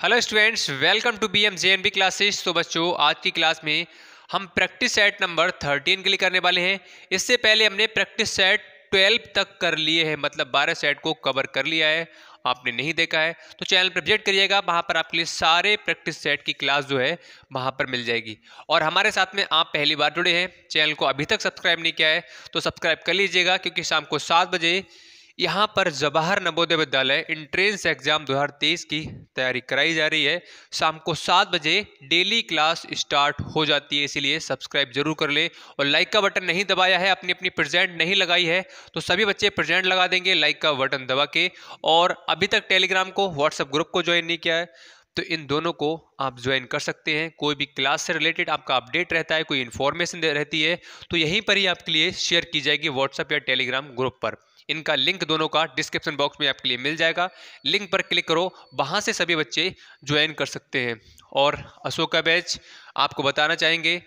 Hello students, welcome to B M J N B classes. तो बच्चों, आज की क्लास में हम प्रैक्टिस सेट नंबर 13 के लिए करने वाले हैं। इससे पहले हमने प्रैक्टिस सेट 12 तक कर लिए हैं, मतलब 12 सेट को कवर कर लिया है। आपने नहीं देखा है तो चैनल पर विजिट करिएगा, वहाँ पर आपके लिए सारे प्रैक्टिस सेट की क्लास जो है वहाँ पर मिल जाएगी। और हमारे साथ में आप पहली बार जुड़े हैं, चैनल को अभी तक सब्सक्राइब नहीं किया है तो सब्सक्राइब कर लीजिएगा, क्योंकि शाम को 7 बजे यहाँ पर जवाहर नवोदय विद्यालय इंट्रेंस एग्जाम 2023 की तैयारी कराई जा रही है। शाम को 7 बजे डेली क्लास स्टार्ट हो जाती है, इसीलिए सब्सक्राइब जरूर कर ले। और लाइक का बटन नहीं दबाया है, अपनी अपनी प्रेजेंट नहीं लगाई है तो सभी बच्चे प्रेजेंट लगा देंगे लाइक का बटन दबा के। और अभी तक टेलीग्राम को, व्हाट्सएप ग्रुप को ज्वाइन नहीं किया है तो इन दोनों को आप ज्वाइन कर सकते हैं। कोई भी क्लास से रिलेटेड आपका अपडेट रहता है, कोई इन्फॉर्मेशन रहती है तो यहीं पर ही आपके लिए शेयर की जाएगी व्हाट्सएप या टेलीग्राम ग्रुप पर। इनका लिंक दोनों का डिस्क्रिप्शन बॉक्स में आपके लिए मिल जाएगा, लिंक पर क्लिक करो, वहां से सभी बच्चे ज्वाइन कर सकते हैं। और अशोका बैच आपको बताना चाहेंगे,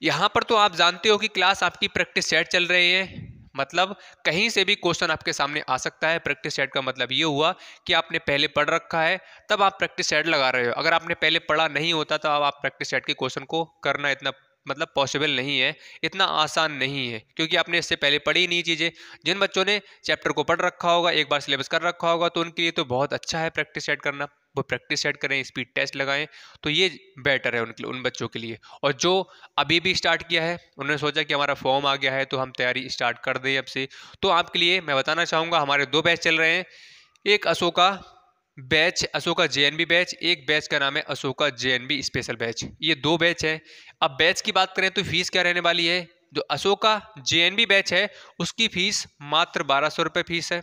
यहाँ पर तो आप जानते हो कि क्लास आपकी प्रैक्टिस सेट चल रही है, मतलब कहीं से भी क्वेश्चन आपके सामने आ सकता है। प्रैक्टिस सेट का मतलब ये हुआ कि आपने पहले पढ़ रखा है तब आप प्रैक्टिस सेट लगा रहे हो। अगर आपने पहले पढ़ा नहीं होता तो अब आप प्रैक्टिस सेट के क्वेश्चन को करना इतना मतलब पॉसिबल नहीं है, इतना आसान नहीं है, क्योंकि आपने इससे पहले पढ़ी नहीं चीज़ें। जिन बच्चों ने चैप्टर को पढ़ रखा होगा, एक बार सिलेबस कर रखा होगा, तो उनके लिए तो बहुत अच्छा है प्रैक्टिस सेट करना। वो प्रैक्टिस सेट करें, स्पीड टेस्ट लगाएं तो ये बेटर है उनके, उन बच्चों के लिए। और जो अभी भी स्टार्ट किया है, उन्होंने सोचा कि हमारा फॉर्म आ गया है तो हम तैयारी स्टार्ट कर दें अब से, तो आपके लिए मैं बताना चाहूँगा हमारे 2 बैच चल रहे हैं। एक Ashoka batch, Ashoka JNB batch, एक बैच का नाम है अशोका जेएनबी स्पेशल बैच। ये 2 बैच है। अब बैच की बात करें तो फीस क्या रहने वाली है। जो अशोका जेएनबी बैच है उसकी फीस मात्र 1200 रुपये फीस है।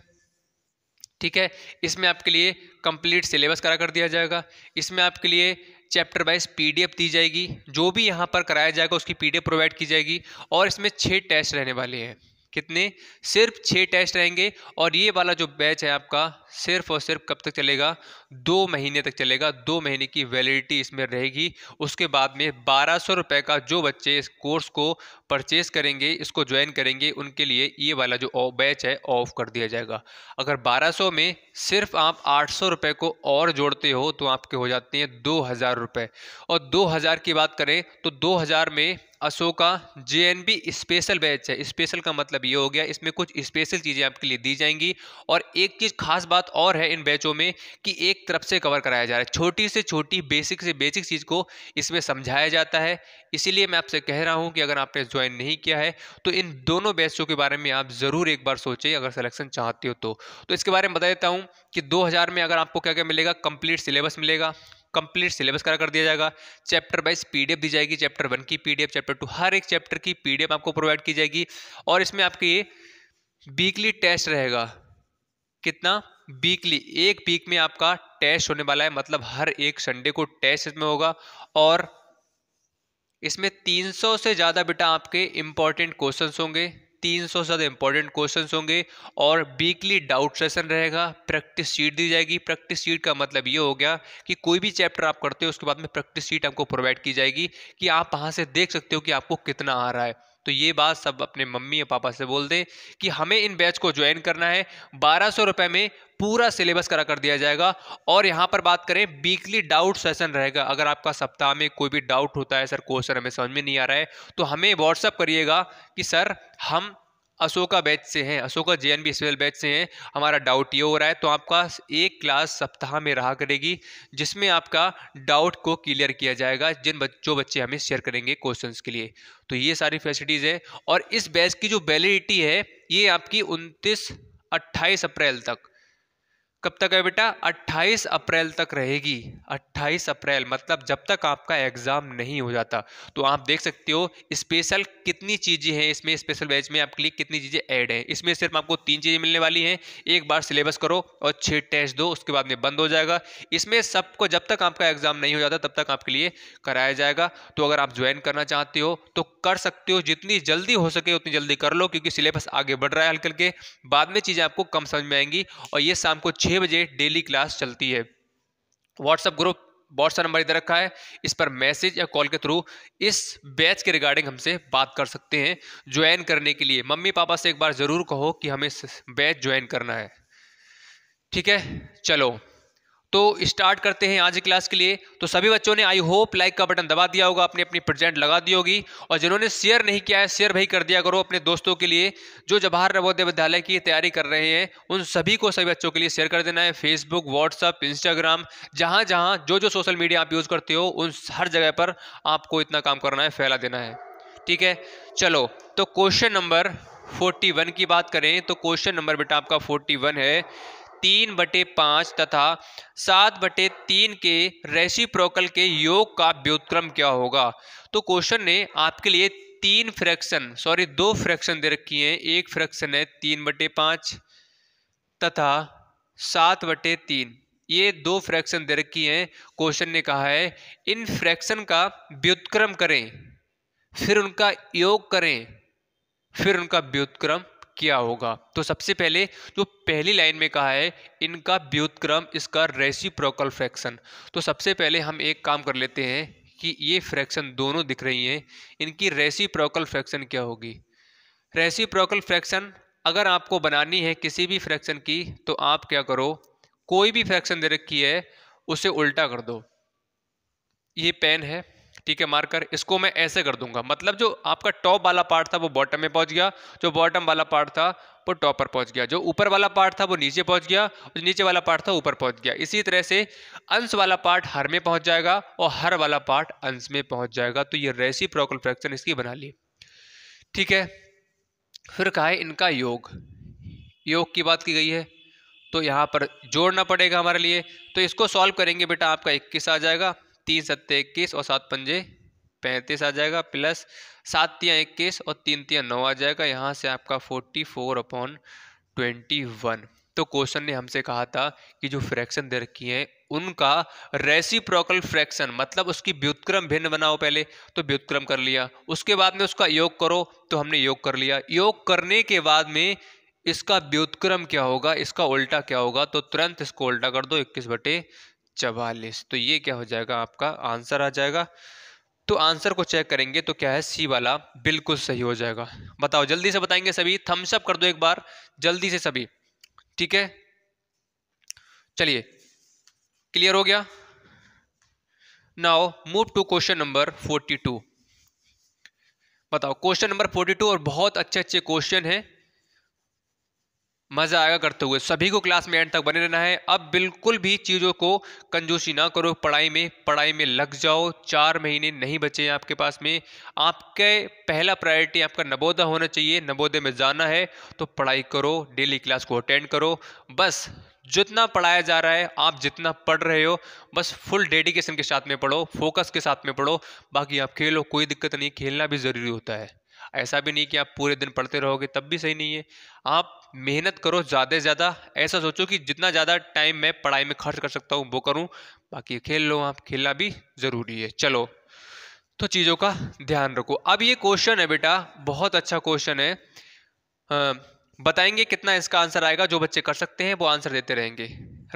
ठीक है, इसमें आपके लिए कंप्लीट सिलेबस करा कर दिया जाएगा। इसमें आपके लिए चैप्टर वाइज पीडीएफ दी जाएगी, जो भी यहाँ पर कराया जाएगा उसकी पीडीएफ प्रोवाइड की जाएगी। और इसमें 6 टेस्ट रहने वाले हैं। कितने? सिर्फ 6 टेस्ट रहेंगे। और ये वाला जो बैच है आपका सिर्फ और सिर्फ कब तक चलेगा? 2 महीने तक चलेगा। 2 महीने की वैलिडिटी इसमें रहेगी। उसके बाद में 1200 रुपये का जो बच्चे इस कोर्स को परचेस करेंगे, इसको ज्वाइन करेंगे, उनके लिए ये वाला जो बैच है ऑफ कर दिया जाएगा। अगर 1200 में सिर्फ आप 800 रुपये को और जोड़ते हो तो आपके हो जाते हैं 2000 रुपये। और 2000 की बात करें तो 2000 में अशोका जेएनबी स्पेशल बैच है। स्पेशल का मतलब ये हो गया, इसमें कुछ स्पेशल चीज़ें आपके लिए दी जाएंगी। और एक चीज़ खास बात और है इन बैचों में कि एक तरफ से कवर कराया जा रहा है, छोटी से छोटी बेसिक से बेसिक चीज़ को इसमें समझाया जाता है। इसीलिए मैं आपसे कह रहा हूं कि अगर आपने ज्वाइन नहीं किया है तो इन दोनों बैचों के बारे में आप ज़रूर एक बार सोचें, अगर सिलेक्शन चाहते हो तो इसके बारे में बता देता हूं कि 2000 में अगर आपको क्या क्या मिलेगा। कंप्लीट सिलेबस मिलेगा, कंप्लीट सिलेबस करा कर दिया जाएगा। चैप्टर वाइज पीडीएफ दी जाएगी, चैप्टर 1 की पीडीएफ, चैप्टर 2, हर एक चैप्टर की पीडीएफ आपको प्रोवाइड की जाएगी। और इसमें आपके वीकली टेस्ट रहेगा। कितना? वीकली, एक वीक में आपका टेस्ट होने वाला है, मतलब हर एक संडे को टेस्ट इसमें होगा। और इसमें 300 से ज़्यादा बेटा आपके इंपॉर्टेंट क्वेश्चंस होंगे, 300 से ज़्यादा इंपॉर्टेंट क्वेश्चंस होंगे। और वीकली डाउट सेशन रहेगा, प्रैक्टिस शीट दी जाएगी। प्रैक्टिस शीट का मतलब ये हो गया कि कोई भी चैप्टर आप करते हो उसके बाद में प्रैक्टिस शीट आपको प्रोवाइड की जाएगी कि आप वहाँ से देख सकते हो कि आपको कितना आ रहा है। तो ये बात सब अपने मम्मी या पापा से बोल दें कि हमें इन बैच को ज्वाइन करना है। 1200 रुपये में पूरा सिलेबस करा कर दिया जाएगा। और यहाँ पर बात करें, वीकली डाउट सेशन रहेगा। अगर आपका सप्ताह में कोई भी डाउट होता है, सर क्वेश्चन हमें समझ में नहीं आ रहा है, तो हमें व्हाट्सअप करिएगा कि सर हम अशोका बैच से हैं, अशोका जेएनबी स्पेशल बैच से हैं, हमारा डाउट ये हो रहा है। तो आपका एक क्लास सप्ताह में रहा करेगी जिसमें आपका डाउट को क्लियर किया जाएगा, जो बच्चे हमें शेयर करेंगे क्वेश्चंस के लिए। तो ये सारी फैसिलिटीज़ है। और इस बैच की जो वैलिडिटी है ये आपकी 28 अप्रैल तक। कब तक है बेटा? 28 अप्रैल तक रहेगी। 28 अप्रैल मतलब जब तक आपका एग्जाम नहीं हो जाता। तो आप देख सकते हो स्पेशल कितनी चीज़ें हैं इसमें, स्पेशल बैच में आपके लिए कितनी चीज़ें ऐड हैं। इसमें सिर्फ आपको 3 चीज़ें मिलने वाली हैं। एक बार सिलेबस करो और 6 टेस्ट दो, उसके बाद में बंद हो जाएगा। इसमें सबको जब तक आपका एग्जाम नहीं हो जाता तब तक आपके लिए कराया जाएगा। तो अगर आप ज्वाइन करना चाहते हो तो कर सकते हो, जितनी जल्दी हो सके उतनी जल्दी कर लो, क्योंकि सिलेबस आगे बढ़ रहा है हल्के हल्के। बाद में चीज़ें आपको कम समझ में आएंगी। और ये शाम को 6 बजे डेली क्लास चलती है। व्हाट्सएप ग्रुप, व्हाट्सएप नंबर इधर रखा है, इस पर मैसेज या कॉल के थ्रू इस बैच के रिगार्डिंग हमसे बात कर सकते हैं। ज्वाइन करने के लिए मम्मी पापा से एक बार जरूर कहो कि हमें बैच ज्वाइन करना है। ठीक है, चलो। तो स्टार्ट करते हैं आज की क्लास के लिए। तो सभी बच्चों ने आई होप लाइक का बटन दबा दिया होगा, अपनी अपनी प्रेजेंट लगा दी होगी, और जिन्होंने शेयर नहीं किया है शेयर भाई कर दिया करो अपने दोस्तों के लिए जो जवाहर नवोदय विद्यालय की तैयारी कर रहे हैं। उन सभी को, सभी बच्चों के लिए शेयर कर देना है। फेसबुक, व्हाट्सअप, इंस्टाग्राम, जहाँ जहाँ जो सोशल मीडिया आप यूज़ करते हो उन हर जगह पर आपको इतना काम करना है, फैला देना है। ठीक है, चलो तो क्वेश्चन नंबर 41 की बात करें तो क्वेश्चन नंबर बेटा आपका 41 है 3/5 तथा 7/3 के रेसिप्रोकल के योग का व्युत्क्रम क्या होगा। तो क्वेश्चन ने आपके लिए दो फ्रैक्शन दे रखी हैं। एक फ्रैक्शन है 3/5 तथा 7/3, ये दो फ्रैक्शन दे रखी हैं। क्वेश्चन ने कहा है इन फ्रैक्शन का व्युत्क्रम करें, फिर उनका योग करें, फिर उनका व्युत्क्रम क्या होगा। तो सबसे पहले जो पहली लाइन में कहा है इनका व्युत्क्रम, इसका रेसिप्रोकल फ्रैक्शन। तो सबसे पहले हम एक काम कर लेते हैं कि ये फ्रैक्शन दोनों दिख रही हैं, इनकी रेसिप्रोकल फ्रैक्शन क्या होगी। रेसिप्रोकल फ्रैक्शन अगर आपको बनानी है किसी भी फ्रैक्शन की तो आप क्या करो, कोई भी फ्रैक्शन दे रखी है उसे उल्टा कर दो। ये पेन है, ठीक है, मार्कर, इसको मैं ऐसे कर दूंगा, मतलब जो आपका टॉप वाला पार्ट था वो बॉटम में पहुंच गया, जो बॉटम वाला पार्ट था वो टॉप पर पहुंच गया, जो ऊपर वाला पार्ट था वो नीचे पहुंच गया, जो नीचे वाला पार्ट था ऊपर पहुंच गया। इसी तरह से अंश वाला पार्ट हर में पहुंच जाएगा और हर वाला पार्ट अंश में पहुंच जाएगा। तो ये रेसिप्रोकल फ्रैक्शन इसकी बना ली। ठीक है, फिर कहा है इनका योग, योग की बात की गई है तो यहाँ पर जोड़ना पड़ेगा हमारे लिए। तो इसको सॉल्व करेंगे बेटा आपका 21 आ जाएगा, 3 सत्ते 21 और 7 पंजे 35 आ जाएगा, प्लस 7 तियाँ 21 और 3 तियाँ 9 आ जाएगा। यहाँ से आपका 44/21। तो क्वेश्चन ने हमसे कहा था कि जो फ्रैक्शन दे रखी है उनका रेसिप्रोकल फ्रैक्शन, मतलब उसकी व्युत्क्रम भिन्न बनाओ पहले, तो व्युत्क्रम कर लिया, उसके बाद में उसका योग करो तो हमने योग कर लिया, योग करने के बाद में इसका व्युत्क्रम क्या होगा, इसका उल्टा क्या होगा, तो तुरंत इसको उल्टा कर दो 21/44। तो ये क्या हो जाएगा, आपका आंसर आ जाएगा। तो आंसर को चेक करेंगे तो क्या है, सी वाला बिल्कुल सही हो जाएगा। बताओ जल्दी से बताएंगे सभी, थम्स अप कर दो एक बार जल्दी से सभी। ठीक है, चलिए क्लियर हो गया। Now move to question number 42। बताओ क्वेश्चन नंबर 42, और बहुत अच्छे अच्छे क्वेश्चन हैं, मजा आएगा करते हुए। सभी को क्लास में एंड तक बने रहना है। अब बिल्कुल भी चीज़ों को कंजूसी ना करो, पढ़ाई में लग जाओ। 4 महीने नहीं बचे हैं आपके पास में। आपके पहला प्रायोरिटी आपका नवोदय होना चाहिए, नवोदय में जाना है तो पढ़ाई करो, डेली क्लास को अटेंड करो। बस जितना पढ़ाया जा रहा है, आप जितना पढ़ रहे हो बस फुल डेडिकेशन के साथ में पढ़ो, फोकस के साथ में पढ़ो। बाकी आप खेलो, कोई दिक्कत नहीं, खेलना भी ज़रूरी होता है। ऐसा भी नहीं कि आप पूरे दिन पढ़ते रहोगे तब भी सही नहीं है। आप मेहनत करो ज़्यादा से ज़्यादा, ऐसा सोचो कि जितना ज़्यादा टाइम मैं पढ़ाई में खर्च कर सकता हूँ वो करूँ, बाकी खेल लो, आप खेलना भी ज़रूरी है। चलो तो चीज़ों का ध्यान रखो। अब ये क्वेश्चन है बेटा, बहुत अच्छा क्वेश्चन है। बताएंगे कितना इसका आंसर आएगा, जो बच्चे कर सकते हैं वो आंसर देते रहेंगे।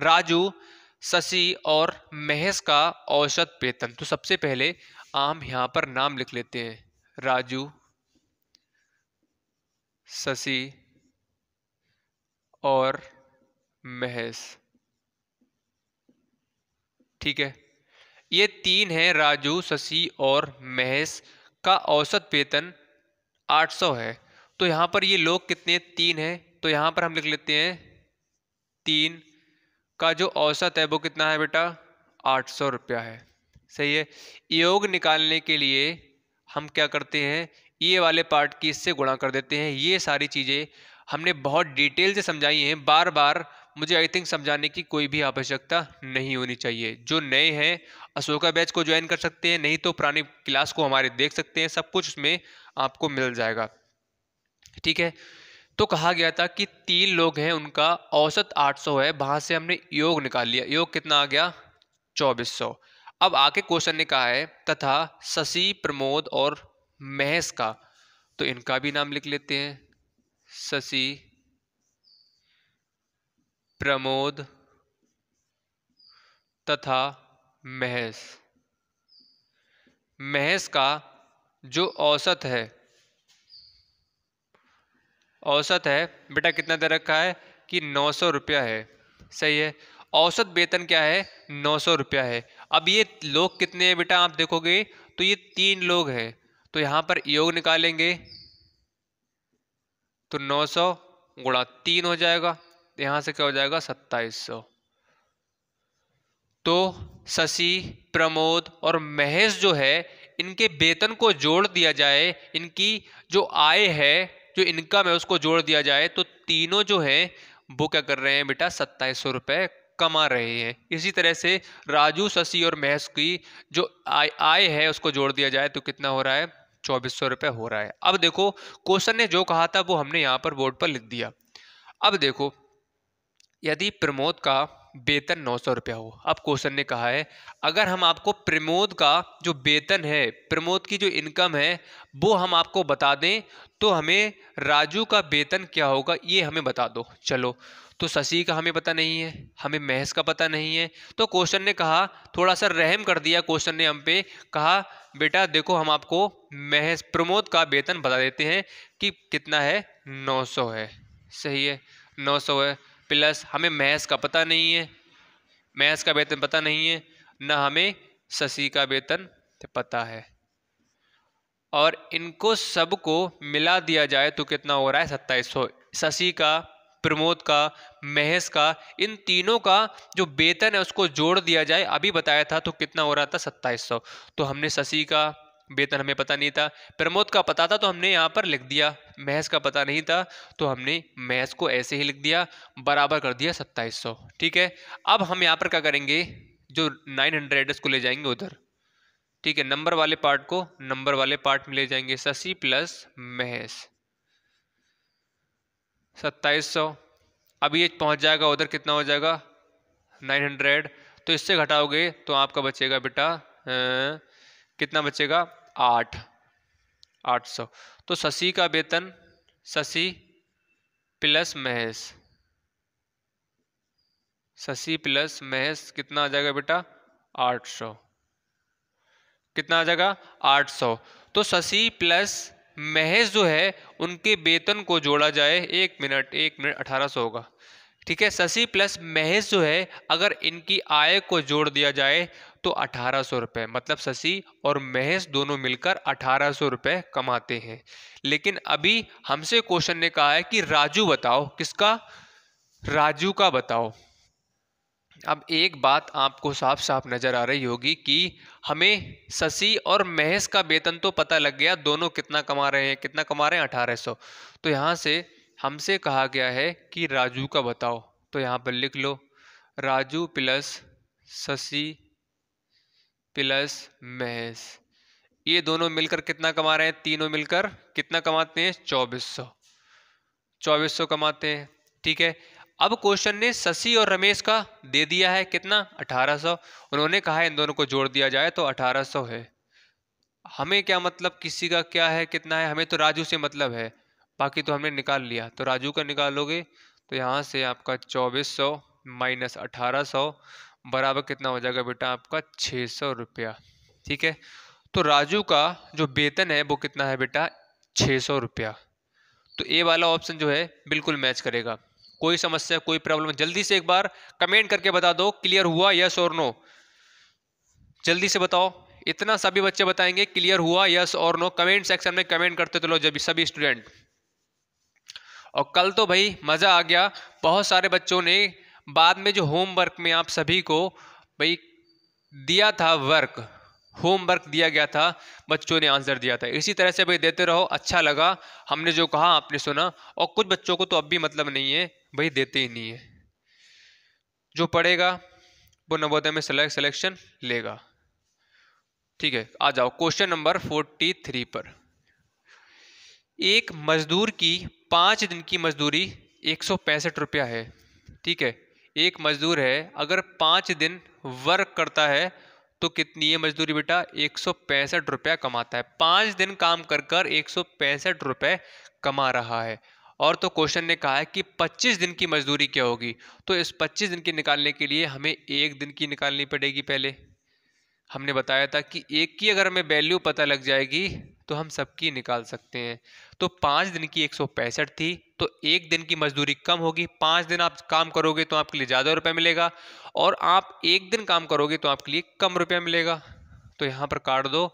राजू, शशि और महेश का औसत वेतन। तो सबसे पहले हम यहाँ पर नाम लिख लेते हैं, राजू, शशि और महेश। ठीक है, ये 3 है, राजू, शशि और महेश का औसत वेतन 800 है। तो यहाँ पर ये लोग कितने, 3 है, तो यहाँ पर हम लिख लेते हैं 3 का जो औसत है वो कितना है बेटा, 800 रुपया है। सही है। योग निकालने के लिए हम क्या करते हैं, ये वाले पार्ट की इससे गुणा कर देते हैं। ये सारी चीज़ें हमने बहुत डिटेल से समझाई हैं, बार बार मुझे आई थिंक समझाने की कोई भी आवश्यकता नहीं होनी चाहिए। जो नए हैं अशोका बैच को ज्वाइन कर सकते हैं, नहीं तो पुरानी क्लास को हमारे देख सकते हैं, सब कुछ उसमें आपको मिल जाएगा। ठीक है, तो कहा गया था कि 3 लोग हैं, उनका औसत 800 है, वहां से हमने योग निकाल लिया, योग कितना आ गया, 2400। अब आके क्वेश्चन ने कहा है तथा शशि, प्रमोद और महेश का, तो इनका भी नाम लिख लेते हैं, शशि, प्रमोद तथा महेश। महेश का जो औसत है बेटा कितना दे रखा है कि 900 रुपया है। सही है। औसत वेतन क्या है, 900 रुपया है। अब ये लोग कितने हैं बेटा, आप देखोगे तो ये 3 लोग हैं, तो यहाँ पर योग निकालेंगे तो 900 गुणा 3 हो जाएगा, यहाँ से क्या हो जाएगा 2700। तो शशि, प्रमोद और महेश जो है, इनके वेतन को जोड़ दिया जाए, इनकी जो आय है, जो इनकम है उसको जोड़ दिया जाए, तो तीनों जो हैं वो क्या कर रहे हैं बेटा, 2700 रुपये कमा रहे हैं। इसी तरह से राजू, शशि और महेश की जो आय है उसको जोड़ दिया जाए तो कितना हो रहा है, 2400 रुपये हो रहा है। अब देखो क्वेश्चन ने जो कहा था वो हमने यहाँ पर बोर्ड पर लिख दिया। अब देखो यदि प्रमोद का वेतन 900 रुपया हो, अब क्वेश्चन ने कहा है अगर हम आपको प्रमोद का जो वेतन है, प्रमोद की जो इनकम है वो हम आपको बता दें तो हमें राजू का वेतन क्या होगा ये हमें बता दो। चलो, तो शशि का हमें पता नहीं है, हमें महेश का पता नहीं है, तो क्वेश्चन ने कहा, थोड़ा सा रहम कर दिया क्वेश्चन ने हम पे, कहा बेटा देखो हम आपको महेश प्रमोद का वेतन बता देते हैं कि कितना है, 900 है। सही है, 900 है, प्लस हमें महेश का पता नहीं है, महेश का वेतन पता नहीं है, ना हमें शशि का वेतन पता है, और इनको सबको मिला दिया जाए तो कितना हो रहा है, 2700। शशि का, प्रमोद का, महेश का, इन तीनों का जो वेतन है उसको जोड़ दिया जाए, अभी बताया था तो कितना हो रहा था, 2700। तो हमने शशि का वेतन हमें पता नहीं था, प्रमोद का पता था तो हमने यहाँ पर लिख दिया, महेश का पता नहीं था तो हमने महेश को ऐसे ही लिख दिया, बराबर कर दिया 2700। ठीक है, अब हम यहाँ पर क्या करेंगे, जो 900 इसको ले जाएंगे उधर। ठीक है, नंबर वाले पार्ट को नंबर वाले पार्ट में ले जाएंगे, शशि प्लस महेश 2700। अब ये पहुंच जाएगा उधर, कितना हो जाएगा 900, तो इससे घटाओगे तो आपका बचेगा बेटा कितना बचेगा, 800। तो शशि का वेतन, शशि प्लस महेश, शशि प्लस महेश कितना आ जाएगा बेटा, 800। कितना आ जाएगा, 800। तो शशि प्लस महेश जो है उनके वेतन को जोड़ा जाए, एक मिनट 1800 होगा। ठीक है, शशि प्लस महेश जो है अगर इनकी आय को जोड़ दिया जाए तो 1800 रुपये, मतलब शशि और महेश दोनों मिलकर 1800 रुपये कमाते हैं। लेकिन अभी हमसे क्वेश्चन ने कहा है कि राजू बताओ, किसका, राजू का बताओ। अब एक बात आपको साफ साफ नजर आ रही होगी कि हमें शशि और महेश का वेतन तो पता लग गया, दोनों कितना कमा रहे हैं, कितना कमा रहे हैं, 1800। तो यहाँ से हमसे कहा गया है कि राजू का बताओ, तो यहाँ पर लिख लो राजू प्लस शशि प्लस महेश, ये दोनों मिलकर कितना कमा रहे हैं, तीनों मिलकर कितना कमाते हैं, 2400 कमाते हैं। ठीक है, अब क्वेश्चन ने शशि और रमेश का दे दिया है कितना, 1800, उन्होंने कहा है इन दोनों को जोड़ दिया जाए तो 1800 है। हमें क्या मतलब किसी का क्या है, कितना है, हमें तो राजू से मतलब है, बाकी तो हमने निकाल लिया, तो राजू का निकालोगे तो यहाँ से आपका 2400 माइनस 1800 बराबर कितना हो जाएगा बेटा, आपका 600 रुपया। ठीक है, तो राजू का जो वेतन है वो कितना है बेटा, 600 रुपया। तो ए वाला ऑप्शन जो है बिल्कुल मैच करेगा। कोई समस्या, कोई प्रॉब्लम, जल्दी से एक बार कमेंट करके बता दो, क्लियर हुआ यस और नो, जल्दी से बताओ। इतना सभी बच्चे बताएंगे क्लियर हुआ यस और नो, कमेंट सेक्शन में कमेंट करते चलो जब सभी स्टूडेंट। और कल तो भाई मज़ा आ गया, बहुत सारे बच्चों ने बाद में जो होमवर्क में आप सभी को भाई दिया था वर्क, होमवर्क दिया गया था, बच्चों ने आंसर दिया था, इसी तरह से भाई देते रहो, अच्छा लगा, हमने जो कहा आपने सुना। और कुछ बच्चों को तो अब भी मतलब नहीं है, भाई देते ही नहीं है, जो पढ़ेगा वो नवोदय में सिलेक्शन लेगा। ठीक है, आ जाओ क्वेश्चन नंबर 43 पर। एक मजदूर की 5 दिन की मजदूरी 165 रुपया है। ठीक है, एक मजदूर है अगर 5 दिन वर्क करता है तो कितनी है मजदूरी बेटा, 165 रुपया कमाता है। 5 दिन काम कर कर 165 रुपये कमा रहा है। और तो क्वेश्चन ने कहा है कि 25 दिन की मजदूरी क्या होगी, तो इस 25 दिन की निकालने के लिए हमें एक दिन की निकालनी पड़ेगी। पहले हमने बताया था कि एक की अगर हमें वैल्यू पता लग जाएगी तो हम सबकी निकाल सकते हैं। तो 5 दिन की 165 थी, तो एक दिन की मजदूरी कम होगी। 5 दिन आप काम करोगे तो आपके लिए ज़्यादा रुपये मिलेगा, और आप एक दिन काम करोगे तो आपके लिए कम रुपया मिलेगा। तो यहाँ पर काट दो,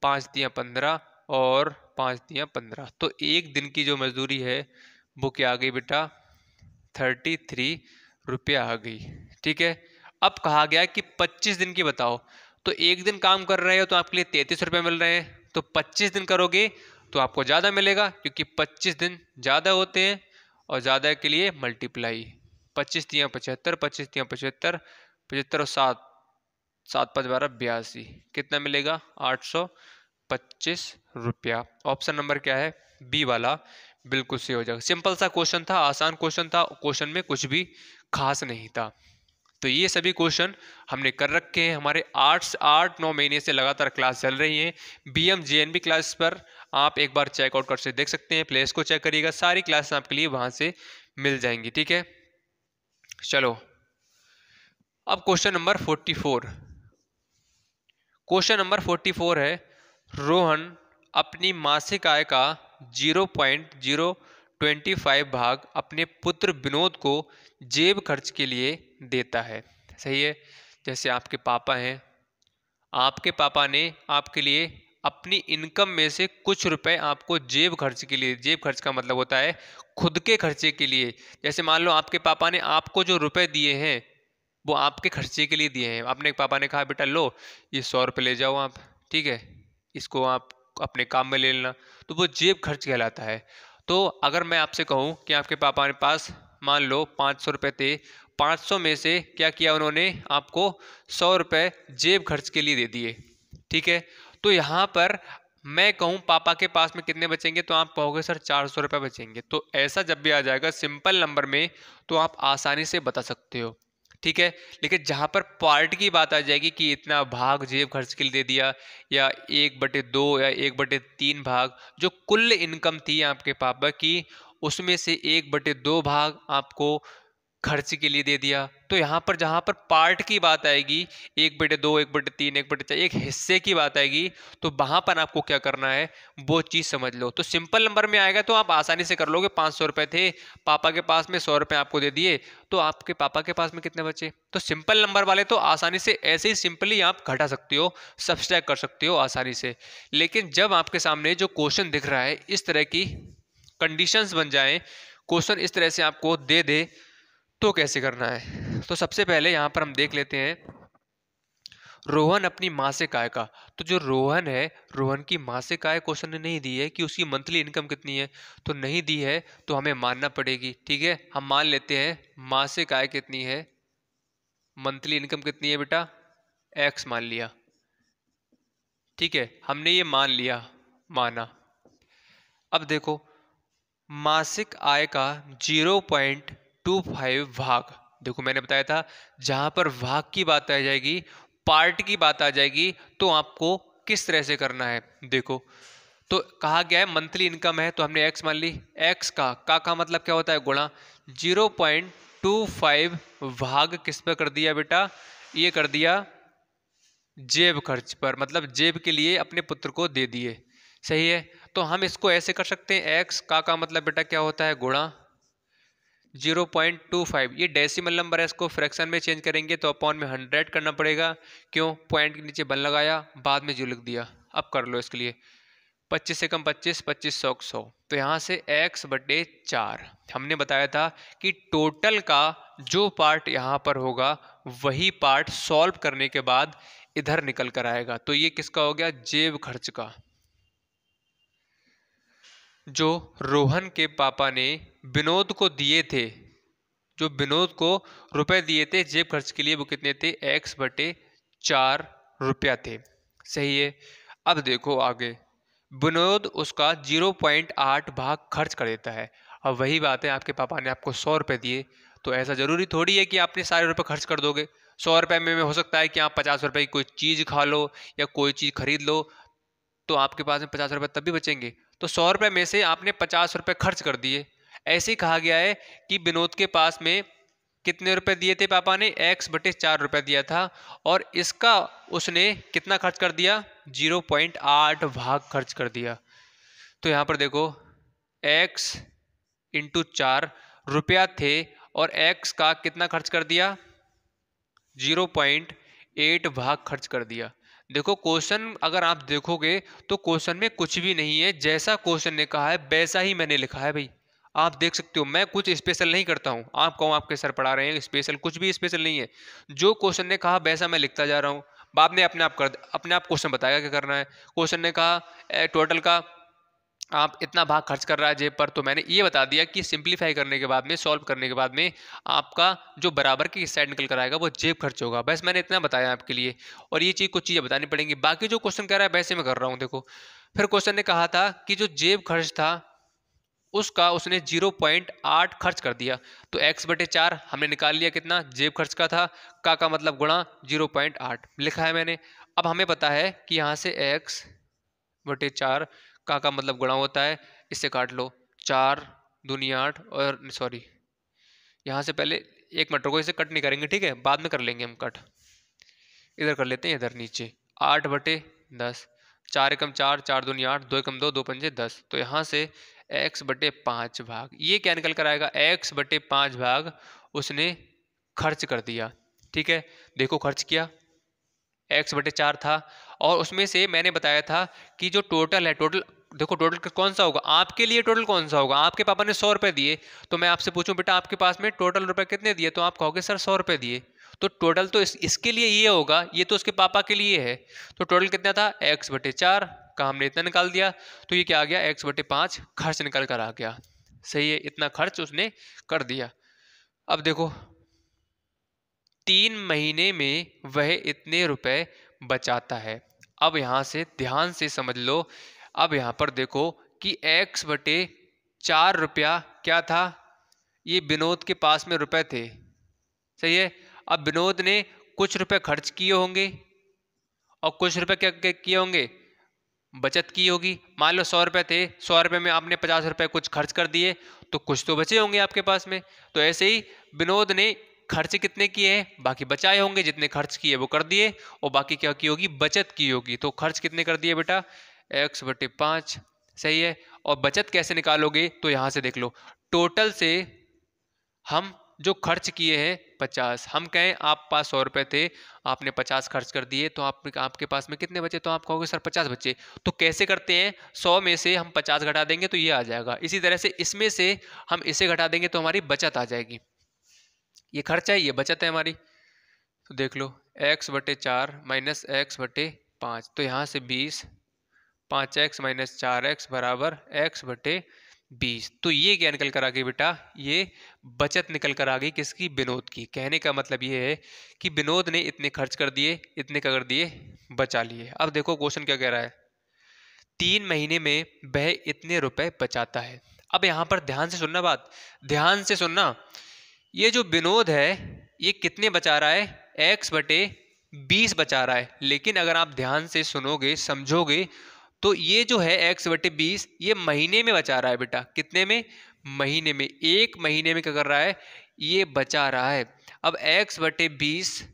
5 दिया 15 और 5 दिया 15, तो एक दिन की जो मजदूरी है वो क्या आ गई बेटा, 33 रुपया आ गई। ठीक है, अब कहा गया कि 25 दिन की बताओ। तो एक दिन काम कर रहे हो तो आपके लिए 33 रुपये मिल रहे हैं, तो 25 दिन करोगे तो आपको ज़्यादा मिलेगा, क्योंकि 25 दिन ज़्यादा होते हैं, और ज़्यादा के लिए मल्टीप्लाई। 25 दिया 75, 25 दिया 75, 75 और 7, 7 5 12 82, कितना मिलेगा, 825 रुपया। ऑप्शन नंबर क्या है, बी वाला बिल्कुल सही हो जाएगा। सिंपल सा क्वेश्चन था, आसान क्वेश्चन था, क्वेश्चन में कुछ भी खास नहीं था। तो ये सभी क्वेश्चन हमने कर रखे हैं। हमारे 8-9 महीने से लगातार क्लास चल रही है बीएम जेएनबी क्लास पर। आप एक बार चेकआउट कर से देख सकते हैं, प्लेस को चेक करिएगा, सारी क्लास आपके लिए वहां से मिल जाएंगी। ठीक है, चलो अब क्वेश्चन नंबर 44। क्वेश्चन नंबर 44 है, रोहन अपनी मासिक आय का 0.025 भाग अपने पुत्र विनोद को जेब खर्च के लिए देता है। सही है, जैसे आपके पापा हैं, आपके पापा ने आपके लिए अपनी इनकम में से कुछ रुपए आपको जेब खर्च के लिए, जेब खर्च का मतलब होता है खुद के खर्चे के लिए। जैसे मान लो आपके पापा ने आपको जो रुपए दिए हैं वो आपके खर्चे के लिए दिए हैं। अपने पापा ने कहा बेटा लो ये 100 रुपये ले जाओ आप, ठीक है, इसको आप अपने काम में ले लेना, तो वो जेब खर्च कहलाता है। तो अगर मैं आपसे कहूँ कि आपके पापा के पास मान लो 500 रुपये थे, 500 में से क्या किया उन्होंने, आपको 100 रुपये जेब खर्च के लिए दे दिए। ठीक है, तो यहाँ पर मैं कहूँ पापा के पास में कितने बचेंगे, तो आप कहोगे सर 400 रुपये बचेंगे। तो ऐसा जब भी आ जाएगा सिंपल नंबर में तो आप आसानी से बता सकते हो। ठीक है, लेकिन जहां पर पार्ट की बात आ जाएगी कि इतना भाग जेब खर्च के लिए दे दिया, या 1/2 या 1/3 भाग जो कुल इनकम थी आपके पापा की, उसमें से 1/2 भाग आपको खर्च के लिए दे दिया, तो यहाँ पर जहाँ पर पार्ट की बात आएगी, 1/2, 1/3, 1/4, एक हिस्से की बात आएगी, तो वहां पर आपको क्या करना है वो चीज समझ लो। तो सिंपल नंबर में आएगा तो आप आसानी से कर लोगे। 500 रुपए थे, पापा के पास में 100 रुपए आपको दे दिए, तो आपके पापा के पास में कितने बचे। तो सिंपल नंबर वाले तो आसानी से ऐसे ही सिंपली आप घटा सकते हो, सब्सट्रैक्ट कर सकते हो आसानी से। लेकिन जब आपके सामने जो क्वेश्चन दिख रहा है, इस तरह की कंडीशंस बन जाए, क्वेश्चन इस तरह से आपको दे दे, तो कैसे करना है। तो सबसे पहले यहां पर हम देख लेते हैं रोहन अपनी मासिक आय का। तो जो रोहन है, रोहन की मासिक आय क्वेश्चन ने नहीं दी है कि उसकी मंथली इनकम कितनी है, तो नहीं दी है तो हमें मानना पड़ेगी। ठीक है, हम मान लेते हैं मासिक आय कितनी है, मंथली इनकम कितनी है बेटा, एक्स मान लिया। ठीक है, हमने ये मान लिया, माना। अब देखो मासिक आय का 0.25 भाग, देखो मैंने बताया था जहां पर भाग की बात आ जाएगी, पार्ट की बात आ जाएगी, तो आपको किस तरह से करना है। देखो तो कहा गया है मंथली इनकम है, तो हमने एक्स मान ली। एक्स का मतलब क्या होता है, गुणा। 0.25 भाग किस पर कर दिया बेटा, ये कर दिया जेब खर्च पर, मतलब जेब के लिए अपने पुत्र को दे दिए। सही है, तो हम इसको ऐसे कर सकते हैं, एक्स का मतलब बेटा क्या होता है, गुणा 0.25। ये डेसिमल नंबर है, इसको फ्रैक्शन में चेंज करेंगे तो अपॉन में 100 करना पड़ेगा। क्यों, पॉइंट के नीचे 1 लगाया, बाद में जो लिख दिया। अब कर लो इसके लिए, 25 से कम 25, 25 100 100, तो यहाँ से x/4। हमने बताया था कि टोटल का जो पार्ट यहाँ पर होगा वही पार्ट सॉल्व करने के बाद इधर निकल कर आएगा। तो ये किसका हो गया, जेब खर्च का। जो रोहन के पापा ने विनोद को दिए थे, जो विनोद को रुपए दिए थे जेब खर्च के लिए, वो कितने थे, x/4 रुपया थे। सही है, अब देखो आगे, विनोद उसका 0.8 भाग खर्च कर देता है। अब वही बात है, आपके पापा ने आपको 100 रुपये दिए, तो ऐसा जरूरी थोड़ी है कि आपने सारे रुपए खर्च कर दोगे। 100 रुपये में हो सकता है कि आप 50 रुपये की कोई चीज़ खा लो या कोई चीज़ खरीद लो, तो आपके पास में 50 रुपये तब भी बचेंगे। तो 100 रुपये में से आपने 50 रुपये खर्च कर दिए। ऐसे ही कहा गया है कि विनोद के पास में कितने रुपए दिए थे पापा ने, x/4 रुपया दिया था, और इसका उसने कितना खर्च कर दिया, 0.8 भाग खर्च कर दिया। तो यहाँ पर देखो x इंटू 4 रुपया थे और x का कितना खर्च कर दिया, 0.8 भाग खर्च कर दिया। देखो क्वेश्चन अगर आप देखोगे तो क्वेश्चन में कुछ भी नहीं है, जैसा क्वेश्चन ने कहा है वैसा ही मैंने लिखा है भाई। आप देख सकते हो मैं कुछ स्पेशल नहीं करता हूँ, आप कहो आपके सर पढ़ा रहे हैं स्पेशल, कुछ भी स्पेशल नहीं है। जो क्वेश्चन ने कहा वैसा मैं लिखता जा रहा हूँ। बाप ने अपने आप क्वेश्चन बताया क्या करना है। क्वेश्चन ने कहा टोटल का आप इतना भाग खर्च कर रहा है जेब पर, तो मैंने ये बता दिया कि सिंपलीफाई करने के बाद में, सॉल्व करने के बाद में आपका जो बराबर की साइड निकल कर आएगा वो जेब खर्च होगा। बस मैंने इतना बताया आपके लिए, और ये चीज़ कुछ चीज़ें बतानी पड़ेंगी। बाकी जो क्वेश्चन कह रहा है वैसे मैं कर रहा हूँ। देखो फिर क्वेश्चन ने कहा था कि जो जेब खर्च था उसका उसने 0.8 खर्च कर दिया, तो x/4 हमने निकाल लिया कितना जेब खर्च का था, का मतलब गुणा 0.8 लिखा है मैंने। अब हमें पता है कि यहाँ से x/4 का मतलब गुणा होता है, इससे काट लो, 4 दूनी 8, और सॉरी यहाँ से पहले एक मिनट को इसे कट नहीं करेंगे, ठीक है, बाद में कर लेंगे हम कट। इधर कर लेते हैं, इधर नीचे 8/10, 4 एकम 4, 4 दूनी 8, 2 एकम 2, 2 पंजे 10। तो यहाँ से x/5 भाग, ये क्या निकल कर आएगा, x/5 भाग उसने खर्च कर दिया। ठीक है, देखो खर्च किया, x/4 था, और उसमें से मैंने बताया था कि जो टोटल है, टोटल देखो टोटल कौन सा होगा आपके लिए, टोटल कौन सा होगा। आपके पापा ने 100 रुपए दिए, तो मैं आपसे पूछूं बेटा आपके पास में टोटल रुपए कितने दिए, तो आप कहोगे सर 100 रुपए दिए। तो टोटल तो इसके लिए ये होगा, ये तो उसके पापा के लिए है। तो टोटल कितना था, x/4 का हमने इतना निकाल दिया, तो ये क्या आ गया, x/5 खर्च निकल कर आ गया। सही है, इतना खर्च उसने कर दिया। अब देखो 3 महीने में वह इतने रुपए बचाता है। अब यहां से ध्यान से समझ लो। अब यहां पर देखो कि x/4 रुपया क्या था, ये विनोद के पास में रुपए थे। सही है, अब विनोद ने कुछ रुपए खर्च किए होंगे और कुछ रुपए क्या किए होंगे, बचत की होगी। मान लो 100 रुपए थे, 100 रुपए में आपने 50 रुपए कुछ खर्च कर दिए, तो कुछ तो बचे होंगे आपके पास में। तो ऐसे ही विनोद ने खर्च कितने किए हैं, बाकी बचाए होंगे, जितने खर्च किए वो कर दिए, और बाकी क्या की होगी, बचत की होगी। तो खर्च कितने कर दिए बेटा, x/5। सही है, और बचत कैसे निकालोगे, तो यहां से देख लो, टोटल से हम जो खर्च किए हैं 50, हम कहें आप पास 100 रुपए थे, आपने 50 खर्च कर दिए, तो आपके पास में कितने बचे, तो आप कहोगे सर 50 बचे। तो कैसे करते हैं, 100 में से हम 50 घटा देंगे तो ये आ जाएगा। इसी तरह से इसमें से हम इसे घटा देंगे तो हमारी बचत आ जाएगी। ये खर्चा है, ये बचत है हमारी। तो देख लो x/4 माइनस x/5, तो यहाँ से 20, 5x माइनस 4x बराबर x/20। तो ये क्या निकल कर आ गई बेटा, ये बचत निकल कर आ गई किसकी, विनोद की। कहने का मतलब ये है कि विनोद ने इतने खर्च कर दिए, इतने क्या कर दिए, बचा लिए। अब देखो क्वेश्चन क्या कह रहा है, 3 महीने में वह इतने रुपए बचाता है। अब यहां पर ध्यान से सुनना, बात ध्यान से सुनना। ये जो विनोद है ये कितने बचा रहा है, x/20 बचा रहा है। लेकिन अगर आप ध्यान से सुनोगे समझोगे तो ये जो है x/20 ये महीने में बचा रहा है बेटा, कितने में, महीने में। एक महीने में क्या कर रहा है, ये बचा रहा है। अब x/20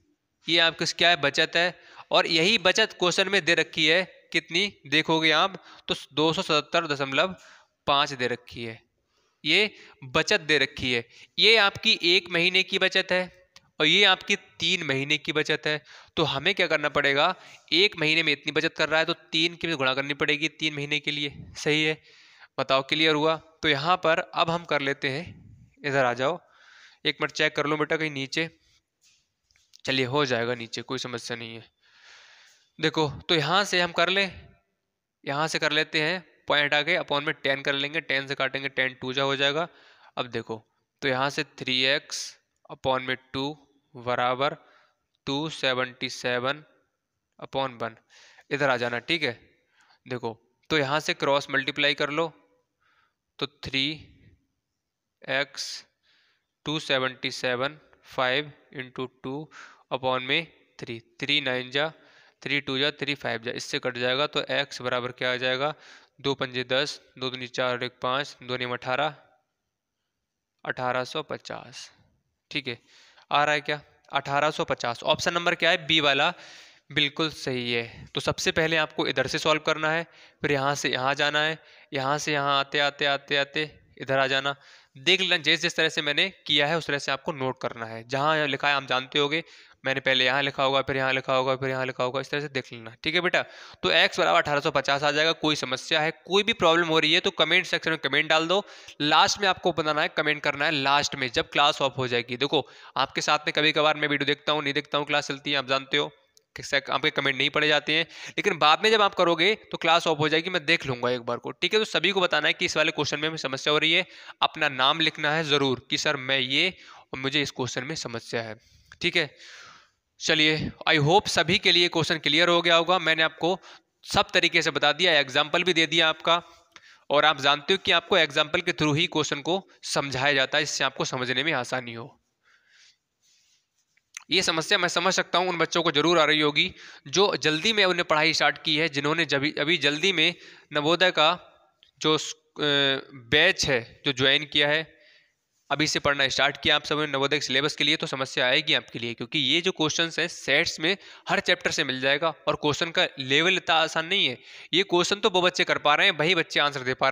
ये आपकी क्या है, बचत है, और यही बचत क्वेश्चन में दे रखी है कितनी, देखोगे आप तो 277.5 दे रखी है, ये बचत दे रखी है। ये आपकी एक महीने की बचत है और ये आपकी 3 महीने की बचत है। तो हमें क्या करना पड़ेगा, एक महीने में इतनी बचत कर रहा है तो 3 की गुणा करनी पड़ेगी 3 महीने के लिए। सही है, बताओ क्लियर हुआ। तो यहाँ पर अब हम कर लेते हैं, इधर आ जाओ, एक मिनट चेक कर लो बेटा कहीं नीचे, चलिए हो जाएगा नीचे, कोई समस्या नहीं है। देखो तो यहाँ से हम कर ले, यहाँ से कर लेते हैं, पॉइंट आगे अपॉन में 10 कर लेंगे, 10 से काटेंगे 10 2 जा हो जाएगा। अब देखो तो यहाँ से 3x अपॉन में 2 बराबर 277/1, इधर आ जाना, ठीक है। देखो तो यहाँ से क्रॉस मल्टीप्लाई कर लो, तो 3x 277 5 इंटू 2 अपॉन में 3, 3 9 जा, 3 2 जा, 3 5 जा, इससे कट जाएगा। तो x बराबर क्या आ जाएगा, 2 पंजे 10, 2 दूनी 4 1 5, 2 नियम 18, 1850। ठीक है, आ रहा है क्या, 1850। ऑप्शन नंबर क्या है, बी वाला बिल्कुल सही है। तो सबसे पहले आपको इधर से सॉल्व करना है, फिर यहाँ से यहाँ जाना है, यहाँ से यहाँ आते आते आते आते इधर आ जाना। देख लेना जिस जिस तरह से मैंने किया है उस तरह से आपको नोट करना है। जहाँ लिखा है आप जानते होगे, मैंने पहले यहाँ लिखा होगा, फिर यहाँ लिखा होगा, फिर यहाँ लिखा होगा, इस तरह से देख लेना। ठीक है बेटा, तो x बराबर 1850 आ जाएगा। कोई समस्या है, कोई भी प्रॉब्लम हो रही है तो कमेंट सेक्शन में कमेंट डाल दो। लास्ट में आपको बताना है, कमेंट करना है लास्ट में जब क्लास ऑफ हो जाएगी। देखो आपके साथ में कभी कभार मैं वीडियो देखता हूँ, नहीं देखता हूँ, क्लास चलती है, आप जानते हो, आपके कमेंट नहीं पढ़े जाते हैं, लेकिन बाद में जब आप करोगे तो क्लास ऑफ हो जाएगी, मैं देख लूंगा एक बार को। ठीक है, तो सभी को बताना है कि इस वाले क्वेश्चन में हमें समस्या हो रही है, अपना नाम लिखना है जरूर कि सर मैं ये और मुझे इस क्वेश्चन में समस्या है। ठीक है, चलिए आई होप सभी के लिए क्वेश्चन क्लियर हो गया होगा। मैंने आपको सब तरीके से बता दिया, एग्जाम्पल भी दे दिया आपका, और आप जानते हो कि आपको एग्जाम्पल के थ्रू ही क्वेश्चन को समझाया जाता है, जिससे आपको समझने में आसानी हो। ये समस्या मैं समझ सकता हूँ उन बच्चों को जरूर आ रही होगी जो जल्दी में उन्हें पढ़ाई स्टार्ट की है, जिन्होंने जब अभी जल्दी में नवोदय का जो बैच है जो ज्वाइन किया है, अभी से पढ़ना स्टार्ट किया आप सबने नवोदय सिलेबस के लिए, तो समस्या आएगी आपके लिए, क्योंकि ये जो क्वेश्चंस है सेट्स में हर चैप्टर से मिल जाएगा और क्वेश्चन का लेवल इतना आसान नहीं है। ये क्वेश्चन तो वो बच्चे कर पा रहे हैं, वही बच्चे आंसर दे पा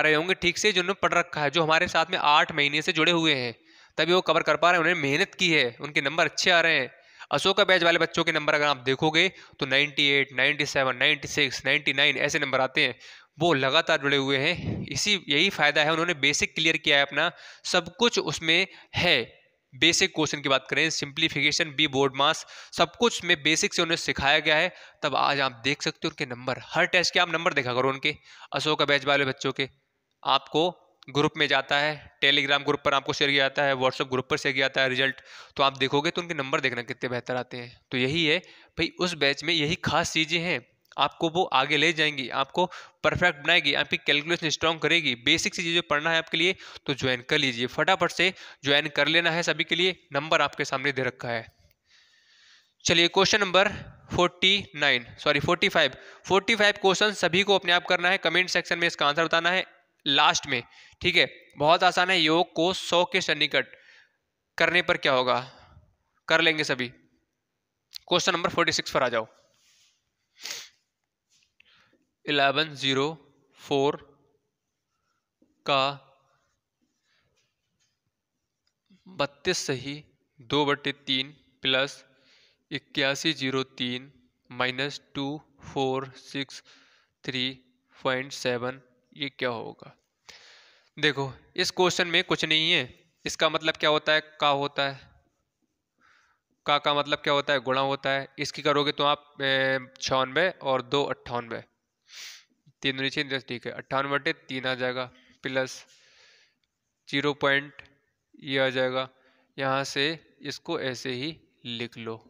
रहे होंगे ठीक से जिन्होंने पढ़ रखा है, जो हमारे साथ में 8 महीने से जुड़े हुए हैं, तभी वो कवर कर पा रहे हैं, उन्होंने मेहनत की है, उनके नंबर अच्छे आ रहे हैं। अशोका बैच वाले बच्चों के नंबर अगर आप देखोगे तो 98, 97, 96, 99 ऐसे नंबर आते हैं। वो लगातार जुड़े हुए हैं, यही फायदा है, उन्होंने बेसिक क्लियर किया है अपना, सब कुछ उसमें है। बेसिक क्वेश्चन की बात करें, सिंप्लीफिकेशन, बी बोर्ड मास, सब कुछ में बेसिक से उन्हें सिखाया गया है। तब आज आप देख सकते हो उनके नंबर, हर टेस्ट के आप नंबर देखा करो उनके, अशोका बैच वाले बच्चों के। आपको ग्रुप में जाता है, टेलीग्राम ग्रुप पर आपको शेयर किया जाता है, व्हाट्सएप ग्रुप पर शेयर किया जाता है रिजल्ट, तो आप देखोगे तो उनके नंबर देखना कितने बेहतर आते हैं। तो यही है भाई, उस बैच में यही खास चीज़ें हैं, आपको वो आगे ले जाएंगी, आपको परफेक्ट बनाएगी, आपकी कैलकुलेशन स्ट्रॉन्ग करेगी। बेसिक सी चीज़ें पढ़ना है आपके लिए तो ज्वाइन कर लीजिए, फटाफट से ज्वाइन कर लेना है सभी के लिए, नंबर आपके सामने दे रखा है। चलिए क्वेश्चन नंबर 45 क्वेश्चन सभी को अपने आप करना है, कमेंट सेक्शन में इसका आंसर बताना है लास्ट में। ठीक है, बहुत आसान है। योग को 100 के सन्निकट करने पर क्या होगा, कर लेंगे सभी। क्वेश्चन नंबर 46 पर आ जाओ। 1104 का 32 सही 2/3 प्लस 8103 माइनस 2463.7 ये क्या होगा। देखो इस क्वेश्चन में कुछ नहीं है, इसका मतलब क्या होता है, का होता है, का मतलब क्या होता है, गुणा होता है। इसकी करोगे तो आप 96 और 2 98, 3 नीचे 10, ठीक है 58/3 आ जाएगा, प्लस 0 पॉइंट ये आ जाएगा। यहाँ से इसको ऐसे ही लिख लो।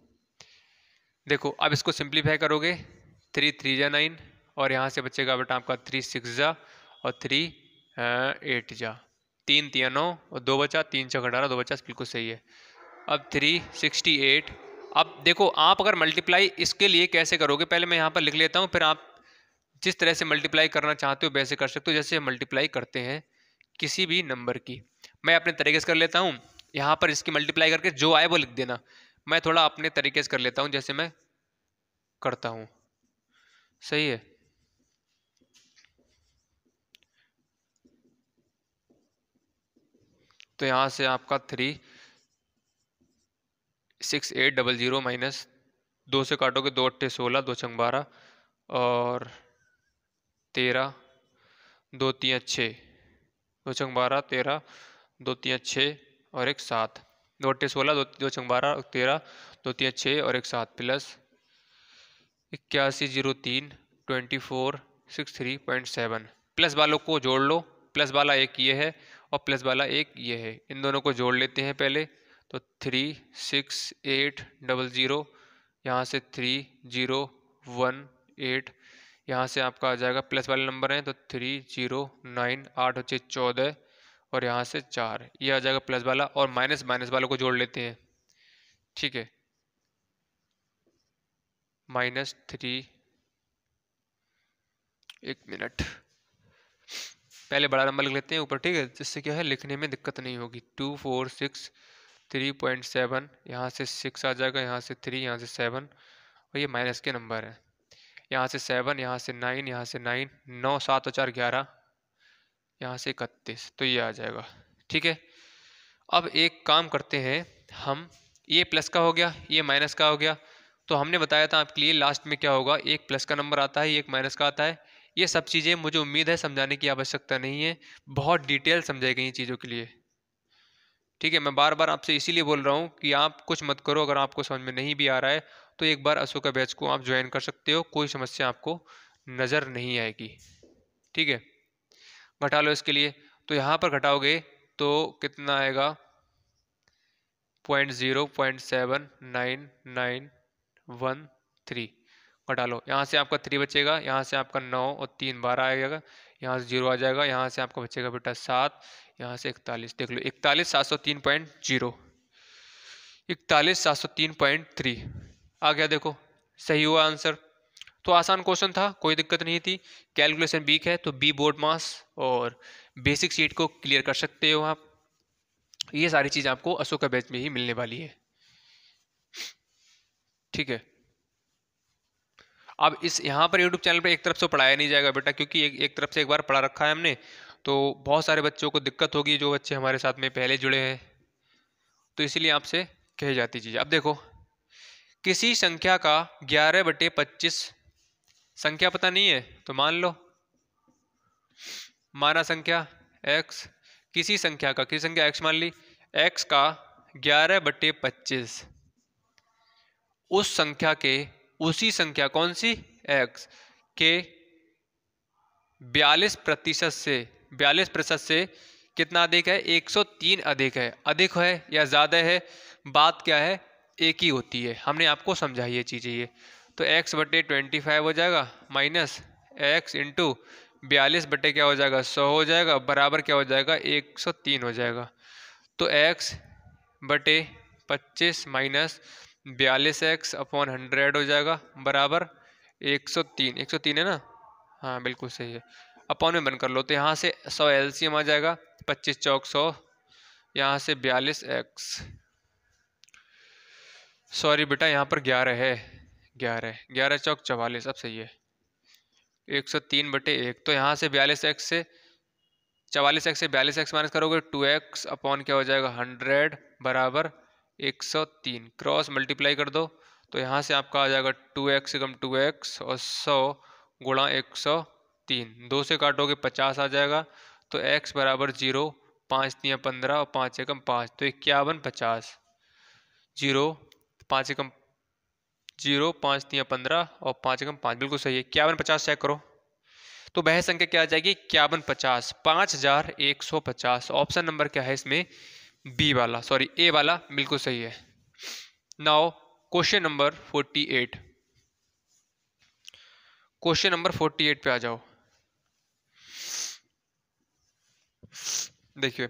देखो अब इसको सिंप्लीफाई करोगे, 3 3 जा 9 और यहाँ से बचेगा बेटा आपका 3 6 जा और 3 8 जा, 3 3 9 और 2 बचा, 3 6 18, 2 बचा, बिल्कुल सही है। अब 368। अब देखो आप अगर मल्टीप्लाई इसके लिए कैसे करोगे, पहले मैं यहाँ पर लिख लेता हूँ, फिर आप जिस तरह से मल्टीप्लाई करना चाहते हो वैसे कर सकते हो, जैसे मल्टीप्लाई करते हैं किसी भी नंबर की। मैं अपने तरीके से कर लेता हूँ, यहाँ पर इसकी मल्टीप्लाई करके जो आए वो लिख देना। मैं थोड़ा अपने तरीके से कर लेता हूँ जैसे मैं करता हूँ, सही है। तो यहाँ से आपका 36800 माइनस 2 से काटोगे 2 8 16, 2 6 12 और 13, 2 3 6, 2 6 12 13, 2 3 6 और 1 7, 2 8 16, 2 6 12 13, 2 3 6 और 1 7, प्लस 8103 2463.7। प्लस वालों को जोड़ लो, प्लस वाला एक ये है और प्लस वाला एक ये है, इन दोनों को जोड़ लेते हैं पहले। तो 36800, यहाँ से 3018, यहाँ से आपका आ जाएगा प्लस वाले नंबर हैं तो 309, 8 बचे 14 और यहाँ से 4, ये आ जाएगा प्लस वाला, और माइनस वालों को जोड़ लेते हैं। ठीक है, -3, एक मिनट, पहले बड़ा नंबर लिख लेते हैं ऊपर, ठीक है, जिससे क्या है लिखने में दिक्कत नहीं होगी। 2463.7, यहाँ से 6 आ जाएगा, यहाँ से 3, यहाँ से 7 और ये माइनस के नंबर है। यहाँ से 7, यहाँ से 9, यहाँ से 9, 9 7 और 4 11, यहाँ से 31, तो ये आ जाएगा। ठीक है, अब एक काम करते हैं हम, ये प्लस का हो गया, ये माइनस का हो गया। तो हमने बताया था आपके लिए लास्ट में क्या होगा, एक प्लस का नंबर आता है, एक माइनस का आता है। ये सब चीज़ें मुझे उम्मीद है समझाने की आवश्यकता नहीं है, बहुत डिटेल समझाई गई चीज़ों के लिए। ठीक है, मैं बार बार आपसे इसीलिए बोल रहा हूँ कि आप कुछ मत करो, अगर आपको समझ में नहीं भी आ रहा है तो एक बार अशोका बैच को आप ज्वाइन कर सकते हो, कोई समस्या आपको नज़र नहीं आएगी। ठीक है, घटा लो इसके लिए, तो यहाँ पर घटाओगे तो कितना आएगा, 0.0.79913 घटा लो। यहाँ से आपका 3 बचेगा, यहाँ से आपका 9 और 3 12 आएगा, यहाँ से 0 आ जाएगा, यहाँ से आपका बचेगा बेटा 7, यहाँ से 41, देख लो 41,703.0, 41,703.3 आ गया। देखो सही हुआ आंसर। तो आसान क्वेश्चन था, कोई दिक्कत नहीं थी। कैलकुलेशन वीक है तो बी बोर्ड मास और बेसिक शीट को क्लियर कर सकते हो आप। ये सारी चीज़ आपको अशोका बैच में ही मिलने वाली है। ठीक है, अब इस यहाँ पर यूट्यूब चैनल पे एक तरफ से पढ़ाया नहीं जाएगा बेटा, क्योंकि एक तरफ से एक बार पढ़ा रखा है हमने, तो बहुत सारे बच्चों को दिक्कत होगी जो बच्चे हमारे साथ में पहले जुड़े हैं, तो इसीलिए आपसे कही जाती चीज़। अब देखो, किसी संख्या का 11/25, संख्या पता नहीं है तो मान लो, माना संख्या x, किसी संख्या x मान ली, x का 11/25 उस संख्या के, उसी संख्या कौन सी, x के 42% से कितना अधिक है, 103 अधिक है। अधिक है या ज़्यादा है, बात क्या है, एक ही होती है, हमने आपको समझाई ये चीज़ें। ये तो x/25 हो जाएगा, माइनस x इंटू 42 क्या हो जाएगा, 100 हो जाएगा, बराबर क्या हो जाएगा, 103 हो जाएगा। तो x/25 माइनस 42x/100 हो जाएगा, बराबर 103। 103 है ना, हाँ बिल्कुल सही है। अपॉन में बंद कर लो, तो यहाँ से 100 एलसीएम आ जाएगा, 25 चौक 100, यहाँ से 42x, सॉरी बेटा यहाँ पर 11 है, 11 चौक 44, अब सही है, 103/1। तो यहाँ से 42x से 42x माइनस करोगे 2x अपॉन क्या हो जाएगा 100 बराबर 103, क्रॉस मल्टीप्लाई कर दो, तो यहाँ से आपका आ जाएगा 2x एकम 2x और 100 गुणा 103, 2 से काटोगे 50 आ जाएगा, तो x बराबर 0, 5 तियाँ 15 और 5 एकम 5, तो 51 50, 0 5 एकम 0, 5 तियाँ 15 और 5 एकम 5, बिल्कुल सही है। 51 50 चेक करो, तो वह संख्या क्या आ जाएगी, 51 50, 5150। ऑप्शन नंबर क्या है इसमें, बी वाला, सॉरी ए वाला, बिल्कुल सही है। Now question number 48, question number 48 पे आ जाओ। देखिए,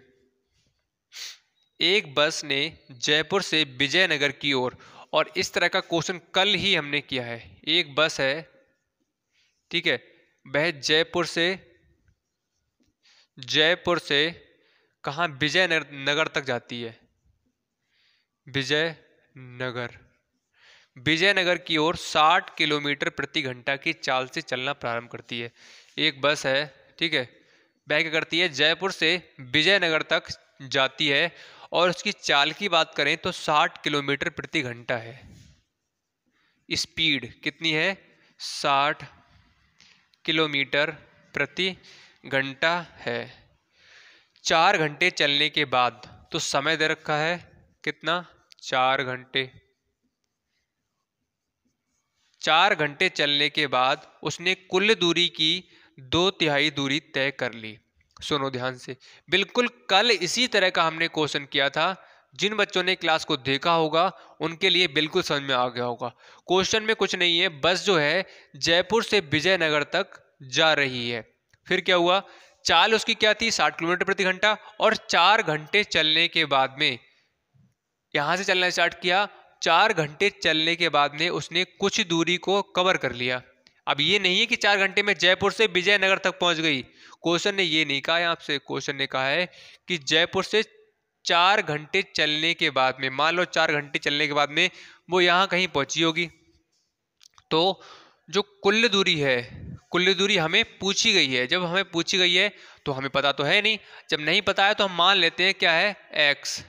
एक बस ने जयपुर से विजयनगर की ओर, और इस तरह का क्वेश्चन कल ही हमने किया है। एक बस है, ठीक है, वह जयपुर से कहाँ, विजयनगर तक जाती है, विजयनगर की ओर 60 किलोमीटर प्रति घंटा की चाल से चलना प्रारंभ करती है। एक बस है, ठीक है, वह क्या करती है, जयपुर से विजयनगर तक जाती है, और उसकी चाल की बात करें तो 60 किलोमीटर प्रति घंटा है। स्पीड कितनी है, 60 किलोमीटर प्रति घंटा है। 4 घंटे चलने के बाद, तो समय दे रखा है कितना, 4 घंटे। 4 घंटे चलने के बाद उसने कुल दूरी की 2/3 दूरी तय कर ली। सुनो ध्यान से, बिल्कुल कल इसी तरह का हमने क्वेश्चन किया था। जिन बच्चों ने क्लास को देखा होगा उनके लिए बिल्कुल समझ में आ गया होगा। क्वेश्चन में कुछ नहीं है, बस जो है जयपुर से विजयनगर तक जा रही है। फिर क्या हुआ, चाल उसकी क्या थी, 60 किलोमीटर प्रति घंटा, और 4 घंटे चलने के बाद में यहां से चलना स्टार्ट किया। 4 घंटे चलने के बाद में उसने कुछ दूरी को कवर कर लिया। अब ये नहीं है कि 4 घंटे में जयपुर से विजयनगर तक पहुंच गई, क्वेश्चन ने ये नहीं कहा है आपसे। क्वेश्चन ने कहा है कि जयपुर से 4 घंटे चलने के बाद में, मान लो 4 घंटे चलने के बाद में वो यहां कहीं पहुंची होगी, तो जो कुल दूरी है, कुल दूरी हमें पूछी गई है। जब हमें पूछी गई है तो हमें पता तो है नहीं, जब नहीं पता है तो हम मान लेते हैं क्या है, x।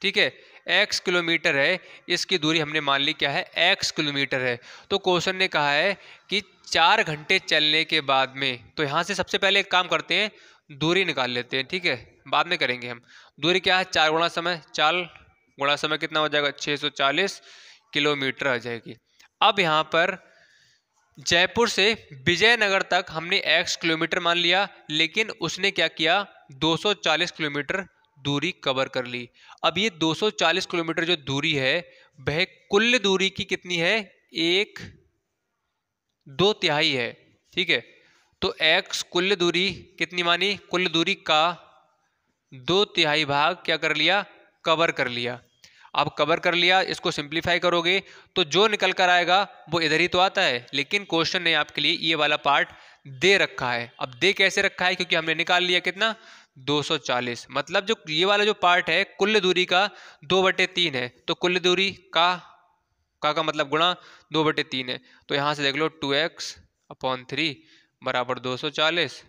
ठीक है, x किलोमीटर है, इसकी दूरी हमने मान ली क्या है, x किलोमीटर है। तो क्वेश्चन ने कहा है कि 4 घंटे चलने के बाद में, तो यहाँ से सबसे पहले एक काम करते हैं, दूरी निकाल लेते हैं। ठीक है, बाद में करेंगे हम। दूरी क्या है, 4 गुणा समय, 4 गुणा समय कितना हो जाएगा, 640 किलोमीटर आ जाएगी। अब यहाँ पर जयपुर से विजयनगर तक हमने x किलोमीटर मान लिया, लेकिन उसने क्या किया, 240 किलोमीटर दूरी कवर कर ली। अब ये 240 किलोमीटर जो दूरी है वह कुल दूरी की कितनी है, 1/2 है। ठीक है, तो x कुल दूरी कितनी मानी, कुल दूरी का 2/3 भाग क्या कर लिया, कवर कर लिया। अब कवर कर लिया, इसको सिंप्लीफाई करोगे तो जो निकल कर आएगा वो इधर ही तो आता है, लेकिन क्वेश्चन ने आपके लिए ये वाला पार्ट दे रखा है। अब दे कैसे रखा है, क्योंकि हमने निकाल लिया कितना, 240। मतलब जो ये वाला जो पार्ट है कुल दूरी का 2/3 है, तो कुल दूरी का मतलब गुणा 2/3 है। तो यहाँ से देख लो 2x/3 बराबर 240,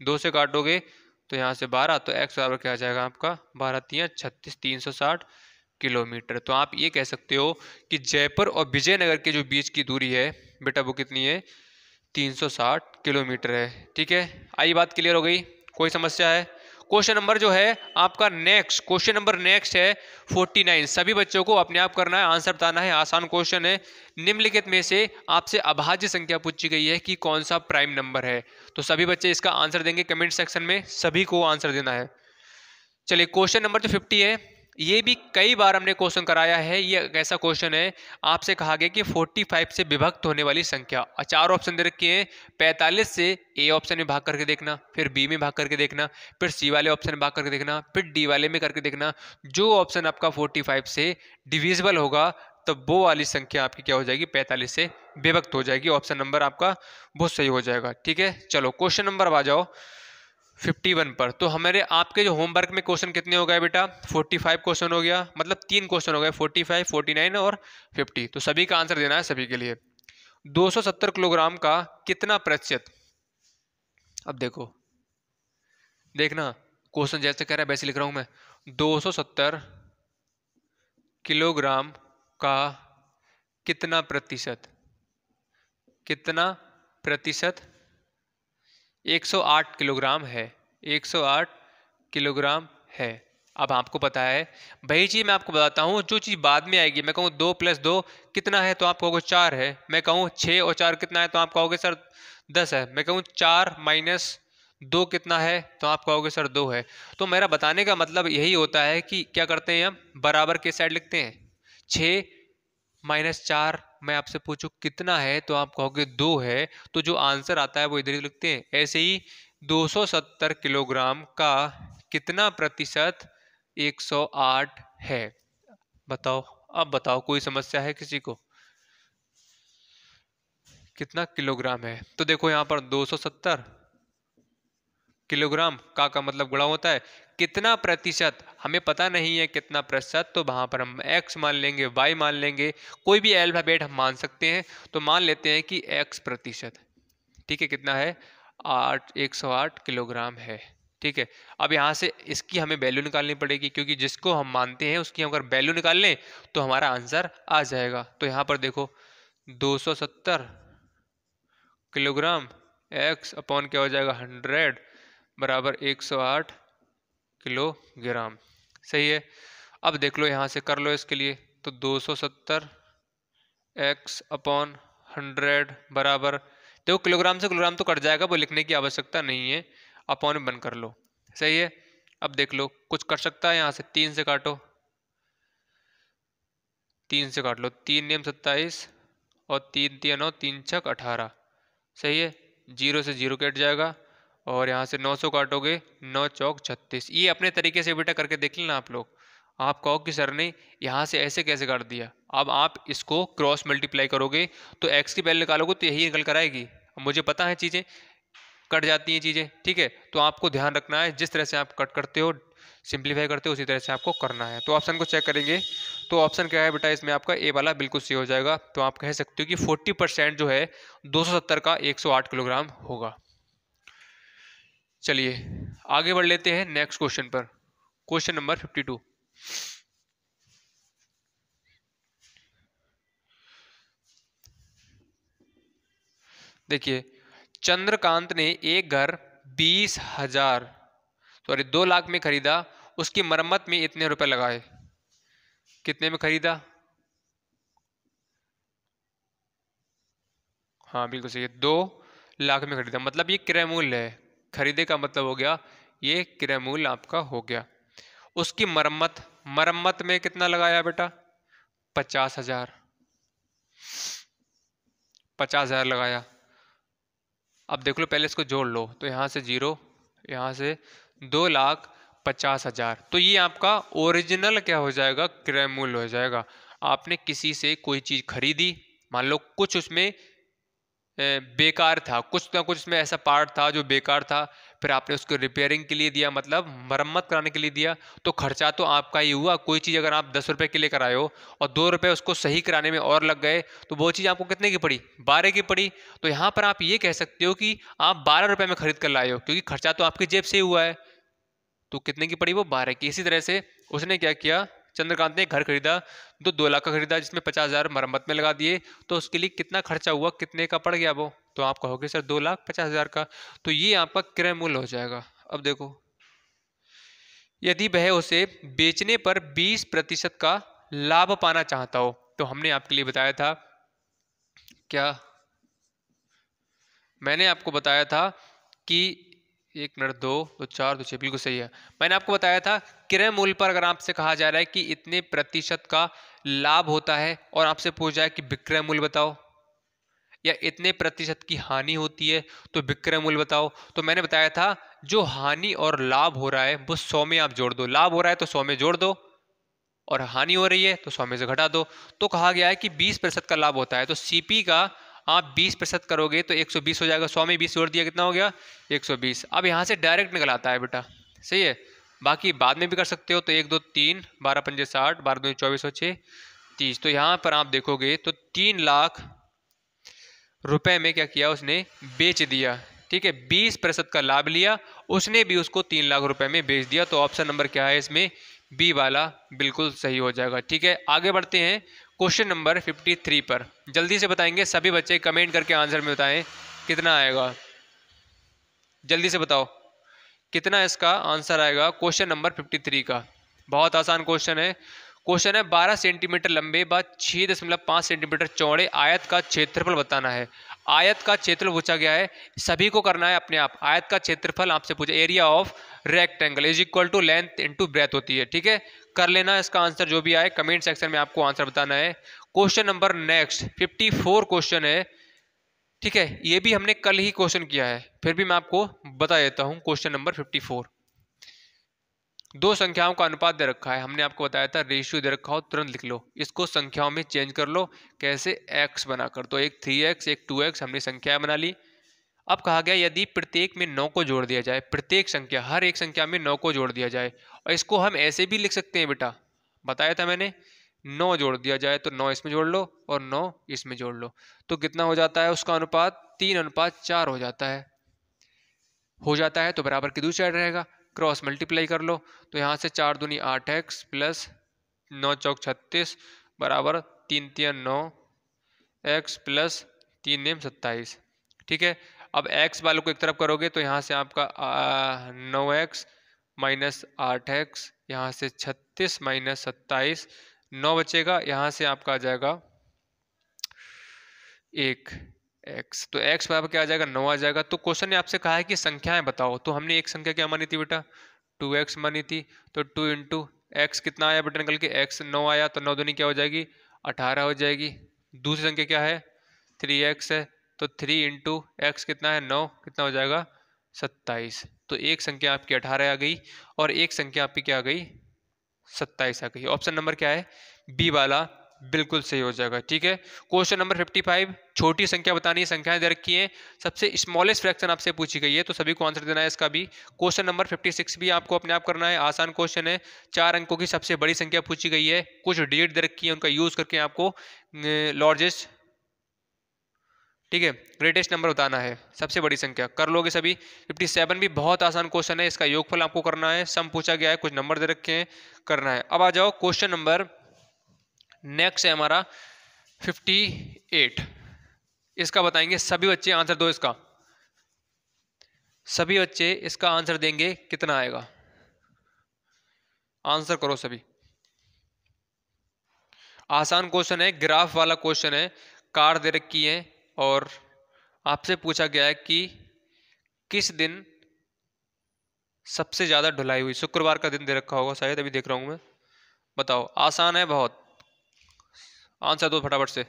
2 से काटोगे तो यहाँ से 12, तो x बराबर क्या आ जाएगा आपका, 12×3 = 36, 360 किलोमीटर। तो आप ये कह सकते हो कि जयपुर और विजयनगर के जो बीच की दूरी है बेटा वो कितनी है, 360 किलोमीटर है। ठीक है, आई बात क्लियर हो गई, कोई समस्या है। क्वेश्चन नंबर जो है आपका नेक्स्ट, क्वेश्चन नंबर नेक्स्ट है 49। सभी बच्चों को अपने आप करना है, आंसर बताना है, आसान क्वेश्चन है। निम्नलिखित में से आपसे अभाज्य संख्या पूछी गई है कि कौन सा प्राइम नंबर है। तो सभी बच्चे इसका आंसर देंगे कमेंट सेक्शन में, सभी को आंसर देना है। चलिए क्वेश्चन नंबर जो 50 है, ये भी कई बार हमने क्वेश्चन कराया है। ये ऐसा क्वेश्चन है, आपसे कहा गया कि 45 से विभक्त होने वाली संख्या, 4 ऑप्शन दे रखे हैं। 45 से ए ऑप्शन में भाग करके देखना, फिर बी में भाग करके देखना, फिर सी वाले ऑप्शन में भाग करके देखना, फिर डी वाले में करके देखना। जो ऑप्शन आपका 45 से डिविजिबल होगा तब वो वाली संख्या आपकी क्या हो जाएगी, 45 से विभक्त हो जाएगी। ऑप्शन नंबर आपका बहुत सही हो जाएगा। ठीक है, चलो क्वेश्चन नंबर अब आ जाओ 51 पर। तो हमारे आपके जो होमवर्क में क्वेश्चन कितने हो गए बेटा, 45 क्वेश्चन हो गया, मतलब 3 क्वेश्चन हो गए, 45, 49 और 50। तो सभी का आंसर देना है सभी के लिए। 270 किलोग्राम का कितना प्रतिशत, अब देखो, देखना क्वेश्चन जैसे कह रहा है वैसे लिख रहा हूं मैं। 270 किलोग्राम का कितना प्रतिशत, कितना प्रतिशत, 108 किलोग्राम है, 108 किलोग्राम है। अब आपको पता है, वही चीज़ मैं आपको बताता हूँ, जो चीज़ बाद में आएगी। मैं कहूँ 2 + 2 कितना है, तो आप कहोगे 4 है। मैं कहूँ 6 और 4 कितना है, तो आप कहोगे सर 10 है। मैं कहूँ 4 - 2 कितना है, तो आप कहोगे सर 2 है। तो मेरा बताने का मतलब यही होता है कि क्या करते हैं हम, बराबर के साइड लिखते हैं। 6 - 4 मैं आपसे पूछूं कितना है, तो आप कहोगे 2 है, तो जो आंसर आता है वो इधर ही लिखते हैं। ऐसे ही 270 किलोग्राम का कितना प्रतिशत 108 है, बताओ। अब बताओ, कोई समस्या है किसी को, कितना किलोग्राम है। तो देखो यहाँ पर 270 किलोग्राम का मतलब गुणा होता है कितना प्रतिशत, हमें पता नहीं है कितना प्रतिशत, तो वहां पर हम x मान लेंगे, y मान लेंगे, कोई भी अल्फाबेट हम मान सकते हैं। तो मान लेते हैं कि x प्रतिशत। ठीक है, कितना है, 108 किलोग्राम है। ठीक है, अब यहाँ से इसकी हमें वैल्यू निकालनी पड़ेगी, क्योंकि जिसको हम मानते हैं उसकी अगर वैल्यू निकाल लें तो हमारा आंसर आ जाएगा। तो यहाँ पर देखो 270 किलोग्राम x अपॉन क्या हो जाएगा, 100 बराबर 108 किलोग्राम। सही है। अब देख लो, यहाँ से कर लो इसके लिए, तो 270 x अपॉन 100 बराबर, देखो किलोग्राम से किलोग्राम तो कट जाएगा, वो लिखने की आवश्यकता नहीं है, अपॉन में बंद कर लो। सही है। अब देख लो, कुछ कर सकता है, यहाँ से 3 से काटो, 3 से काट लो, 3 नियम 27 और 3 3 9, 3 6 18। सही है, 0 से 0 कट जाएगा, और यहाँ से 900 काटोगे, 9 चौक 36। ये अपने तरीके से बेटा करके देख लेना आप लोग। आप कहो कि सर ने यहाँ से ऐसे कैसे काट दिया, अब आप इसको क्रॉस मल्टीप्लाई करोगे तो x की वैल्यू निकालोगे तो यही निकल कर आएगी। मुझे पता है चीज़ें कट जाती हैं चीज़ें, ठीक है, तो आपको ध्यान रखना है जिस तरह से आप कट करते हो सिंप्लीफाई करते हो उसी तरह से आपको करना है। तो ऑप्शन को चेक करेंगे तो ऑप्शन क्या है बेटा, इसमें आपका ए वाला बिल्कुल सही हो जाएगा। तो आप कह सकते हो कि 40% जो है 270 का 108 किलोग्राम होगा। चलिए आगे बढ़ लेते हैं नेक्स्ट क्वेश्चन पर। Question number 52। देखिए, चंद्रकांत ने एक घर 2 लाख में खरीदा, उसकी मरम्मत में इतने रुपए लगाए। कितने में खरीदा? हाँ बिल्कुल सही है, 2 लाख में खरीदा, मतलब ये क्रय मूल्य है। खरीदे का मतलब हो गया ये क्रय मूल्य आपका हो गया। उसकी मरम्मत, मरम्मत में कितना लगाया बेटा? 50,000, 50,000 लगाया। अब देख लो, पहले इसको जोड़ लो, तो यहाँ से 0, यहाँ से 2,50,000। तो ये आपका ओरिजिनल क्या हो जाएगा? क्रय मूल्य हो जाएगा। आपने किसी से कोई चीज खरीदी, मान लो कुछ उसमें बेकार था, कुछ ना कुछ उसमें ऐसा पार्ट था जो बेकार था, फिर आपने उसको रिपेयरिंग के लिए दिया, मतलब मरम्मत कराने के लिए दिया, तो खर्चा तो आपका ही हुआ। कोई चीज़ अगर आप 10 रुपए के लिए कराए हो और 2 रुपए उसको सही कराने में और लग गए, तो वो चीज़ आपको कितने की पड़ी? 12 की पड़ी। तो यहाँ पर आप ये कह सकते हो कि आप 12 रुपए में खरीद कर लाए हो, क्योंकि खर्चा तो आपकी जेब से ही हुआ है। तो कितने की पड़ी? वो 12 की। इसी तरह से उसने क्या किया, चंद्रकांत ने घर खरीदा, 2 लाख का खरीदा, जिसमें 50,000 मरम्मत में लगा दिए, तो उसके लिए कितना खर्चा हुआ, कितने का पड़ गया वो? तो आप कहोगे सर 2,50,000 का। तो ये आपका क्रय मूल्य हो जाएगा। अब देखो, यदि वह उसे बेचने पर 20% का लाभ पाना चाहता हो, तो हमने आपके लिए बताया था क्या? मैंने आपको बताया था कि 1 मिनट, 2, 2, 4, 2, 6, बिल्कुल सही है। मैंने आपको बताया था क्रय मूल्य पर अगर आपसे कहा जा रहा है कि इतने प्रतिशत का लाभ होता है और आपसे पूछ जाए कि विक्रय मूल्य बताओ, या इतने प्रतिशत की हानि होती है तो विक्रय मूल्य बताओ, तो मैंने बताया था जो हानि और लाभ हो रहा है वो 100 में आप जोड़ दो। लाभ हो रहा है तो 100 में जोड़ दो, और हानि हो रही है तो 100 में से घटा दो। तो कहा गया है कि 20% का लाभ होता है, तो सीपी का आप 20% करोगे तो 120 हो जाएगा। 100 में 20 जोड़ दिया, कितना हो गया? 120। अब यहाँ से डायरेक्ट निकल आता है बेटा, सही है। बाकी बाद में भी कर सकते हो, तो 1, 2, 3, 12 पंजे 60, 12 दूनी 24 और 6 30। तो यहाँ पर आप देखोगे तो 3 लाख रुपए में क्या किया उसने? बेच दिया। ठीक है, 20% का लाभ लिया उसने भी, उसको 3 लाख रुपए में बेच दिया। तो ऑप्शन नंबर क्या है इसमें? बी वाला बिल्कुल सही हो जाएगा। ठीक है, आगे बढ़ते हैं क्वेश्चन नंबर 53 पर। जल्दी से बताएंगे सभी बच्चे, कमेंट करके आंसर में बताएं कितना आएगा। जल्दी से बताओ कितना इसका आंसर आएगा क्वेश्चन नंबर 53 का। बहुत आसान क्वेश्चन है। क्वेश्चन है 12 सेंटीमीटर लंबे व 6.5 सेंटीमीटर चौड़े आयत का क्षेत्रफल बताना है। आयत का क्षेत्रफल पूछा गया है, सभी को करना है अपने आप। आयत का क्षेत्रफल आपसे पूछा, area of rectangle is equal to length into breadth होती है। ठीक है, कर लेना इसका आंसर जो भी आए, कमेंट सेक्शन में आपको आंसर बताना है। क्वेश्चन नंबर नेक्स्ट 54 क्वेश्चन है। ठीक है, ये भी हमने कल ही क्वेश्चन किया है, फिर भी मैं आपको बता देता हूं। क्वेश्चन नंबर 54, दो संख्याओं का अनुपात दे रखा है, हमने आपको बताया था रेशियो दे रखा हो तुरंत लिख लो, इसको संख्याओं में चेंज कर लो। कैसे? x बनाकर। तो एक 3x एक 2x हमने संख्या बना ली। अब कहा गया यदि प्रत्येक में 9 को जोड़ दिया जाए, प्रत्येक संख्या, हर एक संख्या में 9 को जोड़ दिया जाए, और इसको हम ऐसे भी लिख सकते हैं बेटा, बताया था मैंने, 9 जोड़ दिया जाए तो 9 इसमें जोड़ लो और 9 इसमें जोड़ लो, तो कितना हो जाता है उसका अनुपात? 3:4 हो जाता है। तो बराबर की दूसरी साइड रहेगा, क्रॉस मल्टीप्लाई कर लो। तो यहाँ से 4 दूनी 8x प्लस 9 चौक 36 बराबर 3 3 9 x प्लस 3 नेम 27। ठीक है, अब x वालों को एक तरफ करोगे तो यहाँ से आपका 9x माइनस 8x, यहाँ से 36 माइनस 27, 9 बचेगा, यहाँ से आपका आ जाएगा 1x। तो x बराबर क्या आ जाएगा? 9 आ जाएगा। तो क्वेश्चन ने आपसे कहा है कि संख्याएं बताओ, तो हमने एक संख्या क्या मानी थी बेटा? 2x मानी थी। तो 2 इंटू एक्स कितना आया बेटा निकल के? x 9 आया, तो 9 दूनी क्या हो जाएगी? 18 हो जाएगी। दूसरी संख्या क्या है? 3x है, तो 3 इंटू एक्स कितना है? 9, कितना हो जाएगा? 27। तो एक संख्या आपकी 18 आ गई और एक संख्या आपकी क्या आ गई? 27 आ गई। ऑप्शन नंबर क्या है? बी वाला बिल्कुल सही हो जाएगा। ठीक है, क्वेश्चन नंबर 55, छोटी संख्या बतानी है, संख्याएं दे रखी हैं, सबसे स्मॉलेस्ट फ्रैक्शन आपसे पूछी गई है, तो सभी को आंसर देना है इसका भी। क्वेश्चन नंबर 56 भी आपको अपने आप करना है, आसान क्वेश्चन है। 4 अंकों की सबसे बड़ी संख्या पूछी गई है, कुछ डिजिट दे रखी है, उनका यूज करके आपको लार्जेस्ट, ठीक है, ग्रेटेस्ट नंबर बताना है, सबसे बड़ी संख्या। कर लोगे सभी। 57 भी बहुत आसान क्वेश्चन है, इसका योगफल आपको करना है, सम पूछा गया है, कुछ नंबर दे रखे हैं, करना है। अब आ जाओ क्वेश्चन नंबर नेक्स्ट है हमारा 58, इसका बताएंगे सभी बच्चे, आंसर दो इसका। सभी बच्चे इसका आंसर देंगे, कितना आएगा, आंसर करो सभी। आसान क्वेश्चन है, ग्राफ वाला क्वेश्चन है, कार दे रखी है और आपसे पूछा गया है कि किस दिन सबसे ज्यादा ढुलाई हुई। शुक्रवार का दिन दे रखा होगा शायद, अभी देख रहा हूं मैं। बताओ, आसान है बहुत, आंसर दो फटाफट से।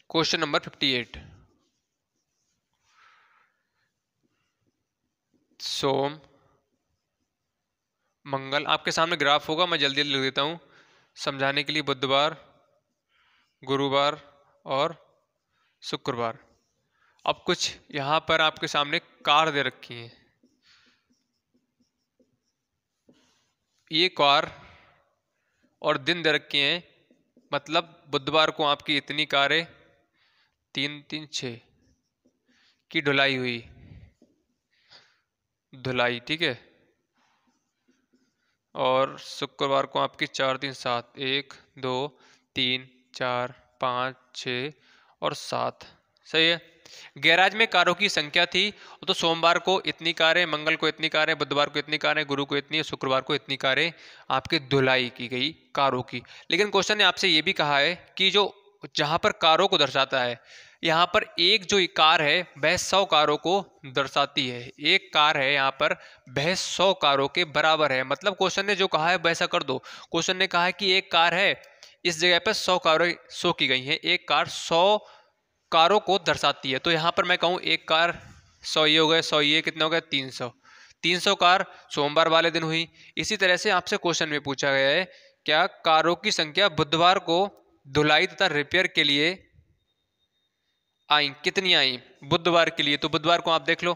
क्वेश्चन नंबर 58, सोम मंगल, आपके सामने ग्राफ होगा, मैं जल्दी लिख देता हूं समझाने के लिए। बुधवार, गुरुवार और शुक्रवार। अब कुछ यहां पर आपके सामने कार दे रखी है, ये कार और दिन दे रखे हैं, मतलब बुधवार को आपकी इतनी कारें, 3 3 6 की ढुलाई हुई, धुलाई, ठीक है। और शुक्रवार को आपकी 4 3 7, 1 2 3 4 5 6 और 7, सही है। गैराज में कारों की संख्या थी, तो सोमवार को इतनी कारें, मंगल को इतनी कारें, बुधवार को इतनी कारें, गुरु को इतनी, शुक्रवार को इतनी कारें आपकी धुलाई की गई कारों की। लेकिन क्वेश्चन ने आपसे ये भी कहा है कि जो जहां पर कारों को दर्शाता है, यहाँ पर एक जो कार है वह 100 कारों को दर्शाती है। एक कार है यहाँ पर, वह 100 कारों के बराबर है। मतलब क्वेश्चन ने जो कहा है वैसा कर दो। क्वेश्चन ने कहा है कि एक कार है, इस जगह पर 100 कारें शो की गई हैं, एक कार 100 कारों को दर्शाती है। तो यहाँ पर मैं कहूँ एक कार 100, ये हो गए 100, ये कितने हो गए 300। 300 कार सोमवार वाले दिन हुई। इसी तरह से आपसे क्वेश्चन में पूछा गया है, क्या कारों की संख्या बुधवार को धुलाई तथा रिपेयर के लिए आई, कितनी आई बुधवार के लिए? तो बुधवार को आप देख लो,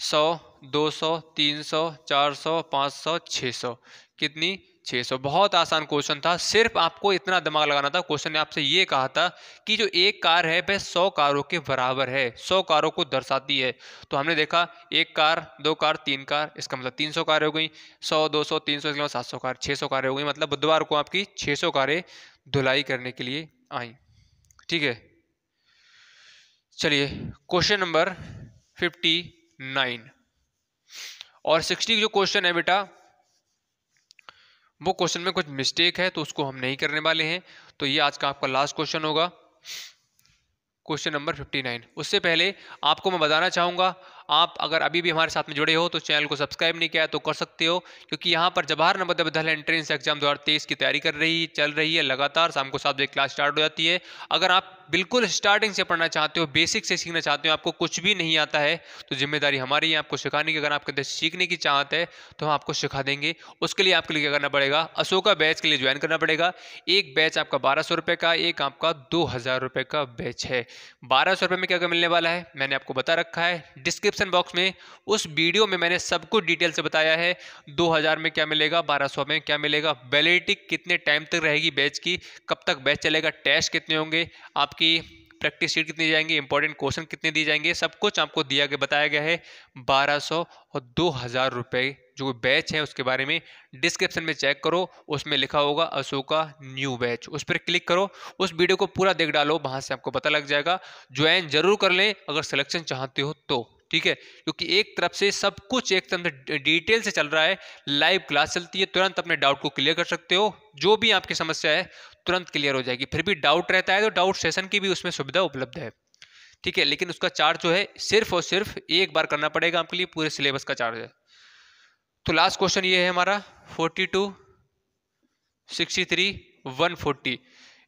100, 200, 300, 400, 500, 600, कितनी 600। बहुत आसान क्वेश्चन था, सिर्फ आपको इतना दिमाग लगाना था। क्वेश्चन ने आपसे ये कहा था कि जो एक कार है वह 100 कारों के बराबर है, 100 कारों को दर्शाती है। तो हमने देखा एक कार, दो कार, तीन कार, इसका मतलब 300 कारें हो गई। 100, 200, 300, इसके मतलब 700 कार, 600 कारें हो गई। मतलब बुधवार को आपकी 600 कारें धुलाई करने के लिए आई, ठीक है। चलिए क्वेश्चन नंबर 59 और 60 जो क्वेश्चन है बेटा, वो क्वेश्चन में कुछ मिस्टेक है तो उसको हम नहीं करने वाले हैं। तो ये आज का आपका लास्ट क्वेश्चन होगा, क्वेश्चन नंबर 59। उससे पहले आपको मैं बताना चाहूँगा, आप अगर अभी भी हमारे साथ में जुड़े हो तो चैनल को सब्सक्राइब नहीं किया है तो कर सकते हो, क्योंकि यहाँ पर जवाहर नवोदय विद्यालय एंट्रेंस एग्जाम 2023 की तैयारी चल रही है लगातार। शाम को 7 बजे क्लास स्टार्ट हो जाती है। अगर आप बिल्कुल स्टार्टिंग से पढ़ना चाहते हो, बेसिक से सीखना चाहते हो, आपको कुछ भी नहीं आता है, तो जिम्मेदारी हमारी है आपको सिखाने की। अगर आपके अंदर सीखने की चाहत है तो हम आपको सिखा देंगे। उसके लिए आपके लिए क्या करना पड़ेगा, अशोका बैच के लिए ज्वाइन करना पड़ेगा। एक बैच आपका 1200 रुपये का, एक आपका 2000 रुपये का बैच है। 1200 रुपये में क्या क्या मिलने वाला है मैंने आपको बता रखा है डिस्क्रिप्शन बॉक्स में, उस वीडियो में मैंने सब कुछ डिटेल से बताया है। 2000 में क्या मिलेगा, 1200 में क्या मिलेगा, वैलिडिटी कितने टाइम तक रहेगी बैच की, कब तक बैच चलेगा, टेस्ट कितने होंगे, आपकी प्रैक्टिस शीट कितनी जाएंगी, इंपॉर्टेंट क्वेश्चन कितने दिए जाएंगे, सब कुछ आपको दिया गया बताया गया है। 1200 और 2000 रुपये जो बैच है उसके बारे में डिस्क्रिप्शन में चेक करो, उसमें लिखा होगा अशोका न्यू बैच, उस पर क्लिक करो, उस वीडियो को पूरा देख डालो, वहां से आपको पता लग जाएगा। ज्वाइन जरूर कर लें अगर सिलेक्शन चाहते हो तो, ठीक है। क्योंकि एक तरफ से सब कुछ एक तरफ से डिटेल से चल रहा है, लाइव क्लास चलती है, तुरंत अपने डाउट को क्लियर कर सकते हो, जो भी आपकी समस्या है तुरंत क्लियर हो जाएगी। फिर भी डाउट रहता है तो डाउट सेशन की भी उसमें सुविधा उपलब्ध है, ठीक है। लेकिन उसका चार्ज जो है सिर्फ और सिर्फ एक बार करना पड़ेगा आपके लिए, पूरे सिलेबस का चार्ज है। तो लास्ट क्वेश्चन ये है हमारा 42, 63, 140।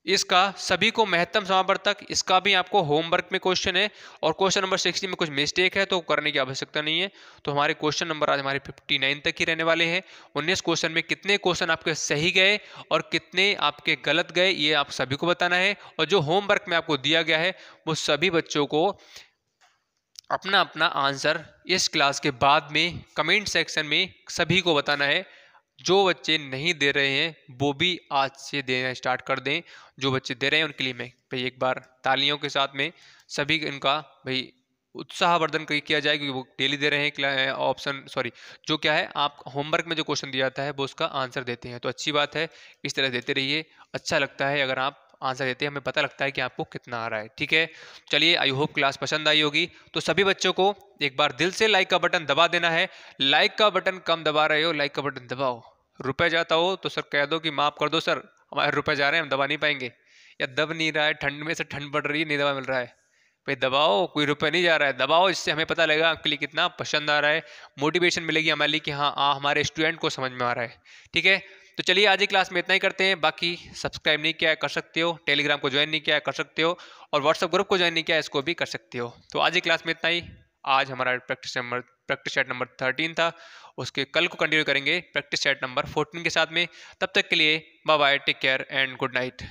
इसका सभी को महत्तम समावर्तक, इसका भी आपको होमवर्क में क्वेश्चन है और क्वेश्चन नंबर 60 में कुछ मिस्टेक है तो करने की आवश्यकता नहीं है। तो हमारे क्वेश्चन नंबर आज हमारे 59 तक ही रहने वाले हैं। 19 क्वेश्चन में कितने क्वेश्चन आपके सही गए और कितने आपके गलत गए ये आप सभी को बताना है, और जो होमवर्क में आपको दिया गया है वो सभी बच्चों को अपना अपना आंसर इस क्लास के बाद में कमेंट सेक्शन में सभी को बताना है। जो बच्चे नहीं दे रहे हैं वो भी आज से देना स्टार्ट कर दें, जो बच्चे दे रहे हैं उनके लिए मैं भाई एक बार तालियों के साथ में सभी इनका भाई उत्साहवर्धन किया जाए, क्योंकि वो डेली दे रहे हैं ऑप्शन सॉरी जो क्या है आप होमवर्क में जो क्वेश्चन दिया जाता है वो उसका आंसर देते हैं। तो अच्छी बात है, इस तरह देते रहिए, अच्छा लगता है अगर आप आंसर देते हैं, हमें पता लगता है कि आपको कितना आ रहा है। ठीक है, चलिए आई होप क्लास पसंद आई होगी। तो सभी बच्चों को एक बार दिल से लाइक का बटन दबा देना है। लाइक का बटन कम दबा रहे हो, लाइक का बटन दबाओ। रुपए जाता हो तो सर कह दो कि माफ कर दो सर, हमारे रुपए जा रहे हैं, हम दबा नहीं पाएंगे, या दब नहीं रहा है, ठंड में से ठंड पड़ रही है, नहीं दबा मिल रहा है, भाई दबाओ, कोई रुपए नहीं जा रहा है, दबाओ, इससे हमें पता लगेगा आपके लिए कितना पसंद आ रहा है, मोटिवेशन मिलेगी हमारे लिए कि हाँ हमारे स्टूडेंट को समझ में आ रहा है। ठीक है, तो चलिए आज की क्लास में इतना ही करते हैं। बाकी सब्सक्राइब नहीं किया है कर सकते हो, टेलीग्राम को ज्वाइन नहीं किया है कर सकते हो, और व्हाट्सएप ग्रुप को ज्वाइन नहीं किया है इसको भी कर सकते हो। तो आज की क्लास में इतना ही। आज हमारा प्रैक्टिस सेट नंबर 13 था, उसके कल को कंटिन्यू करेंगे प्रैक्टिस सेट नंबर 14 के साथ में। तब तक के लिए bye bye, take care and good night.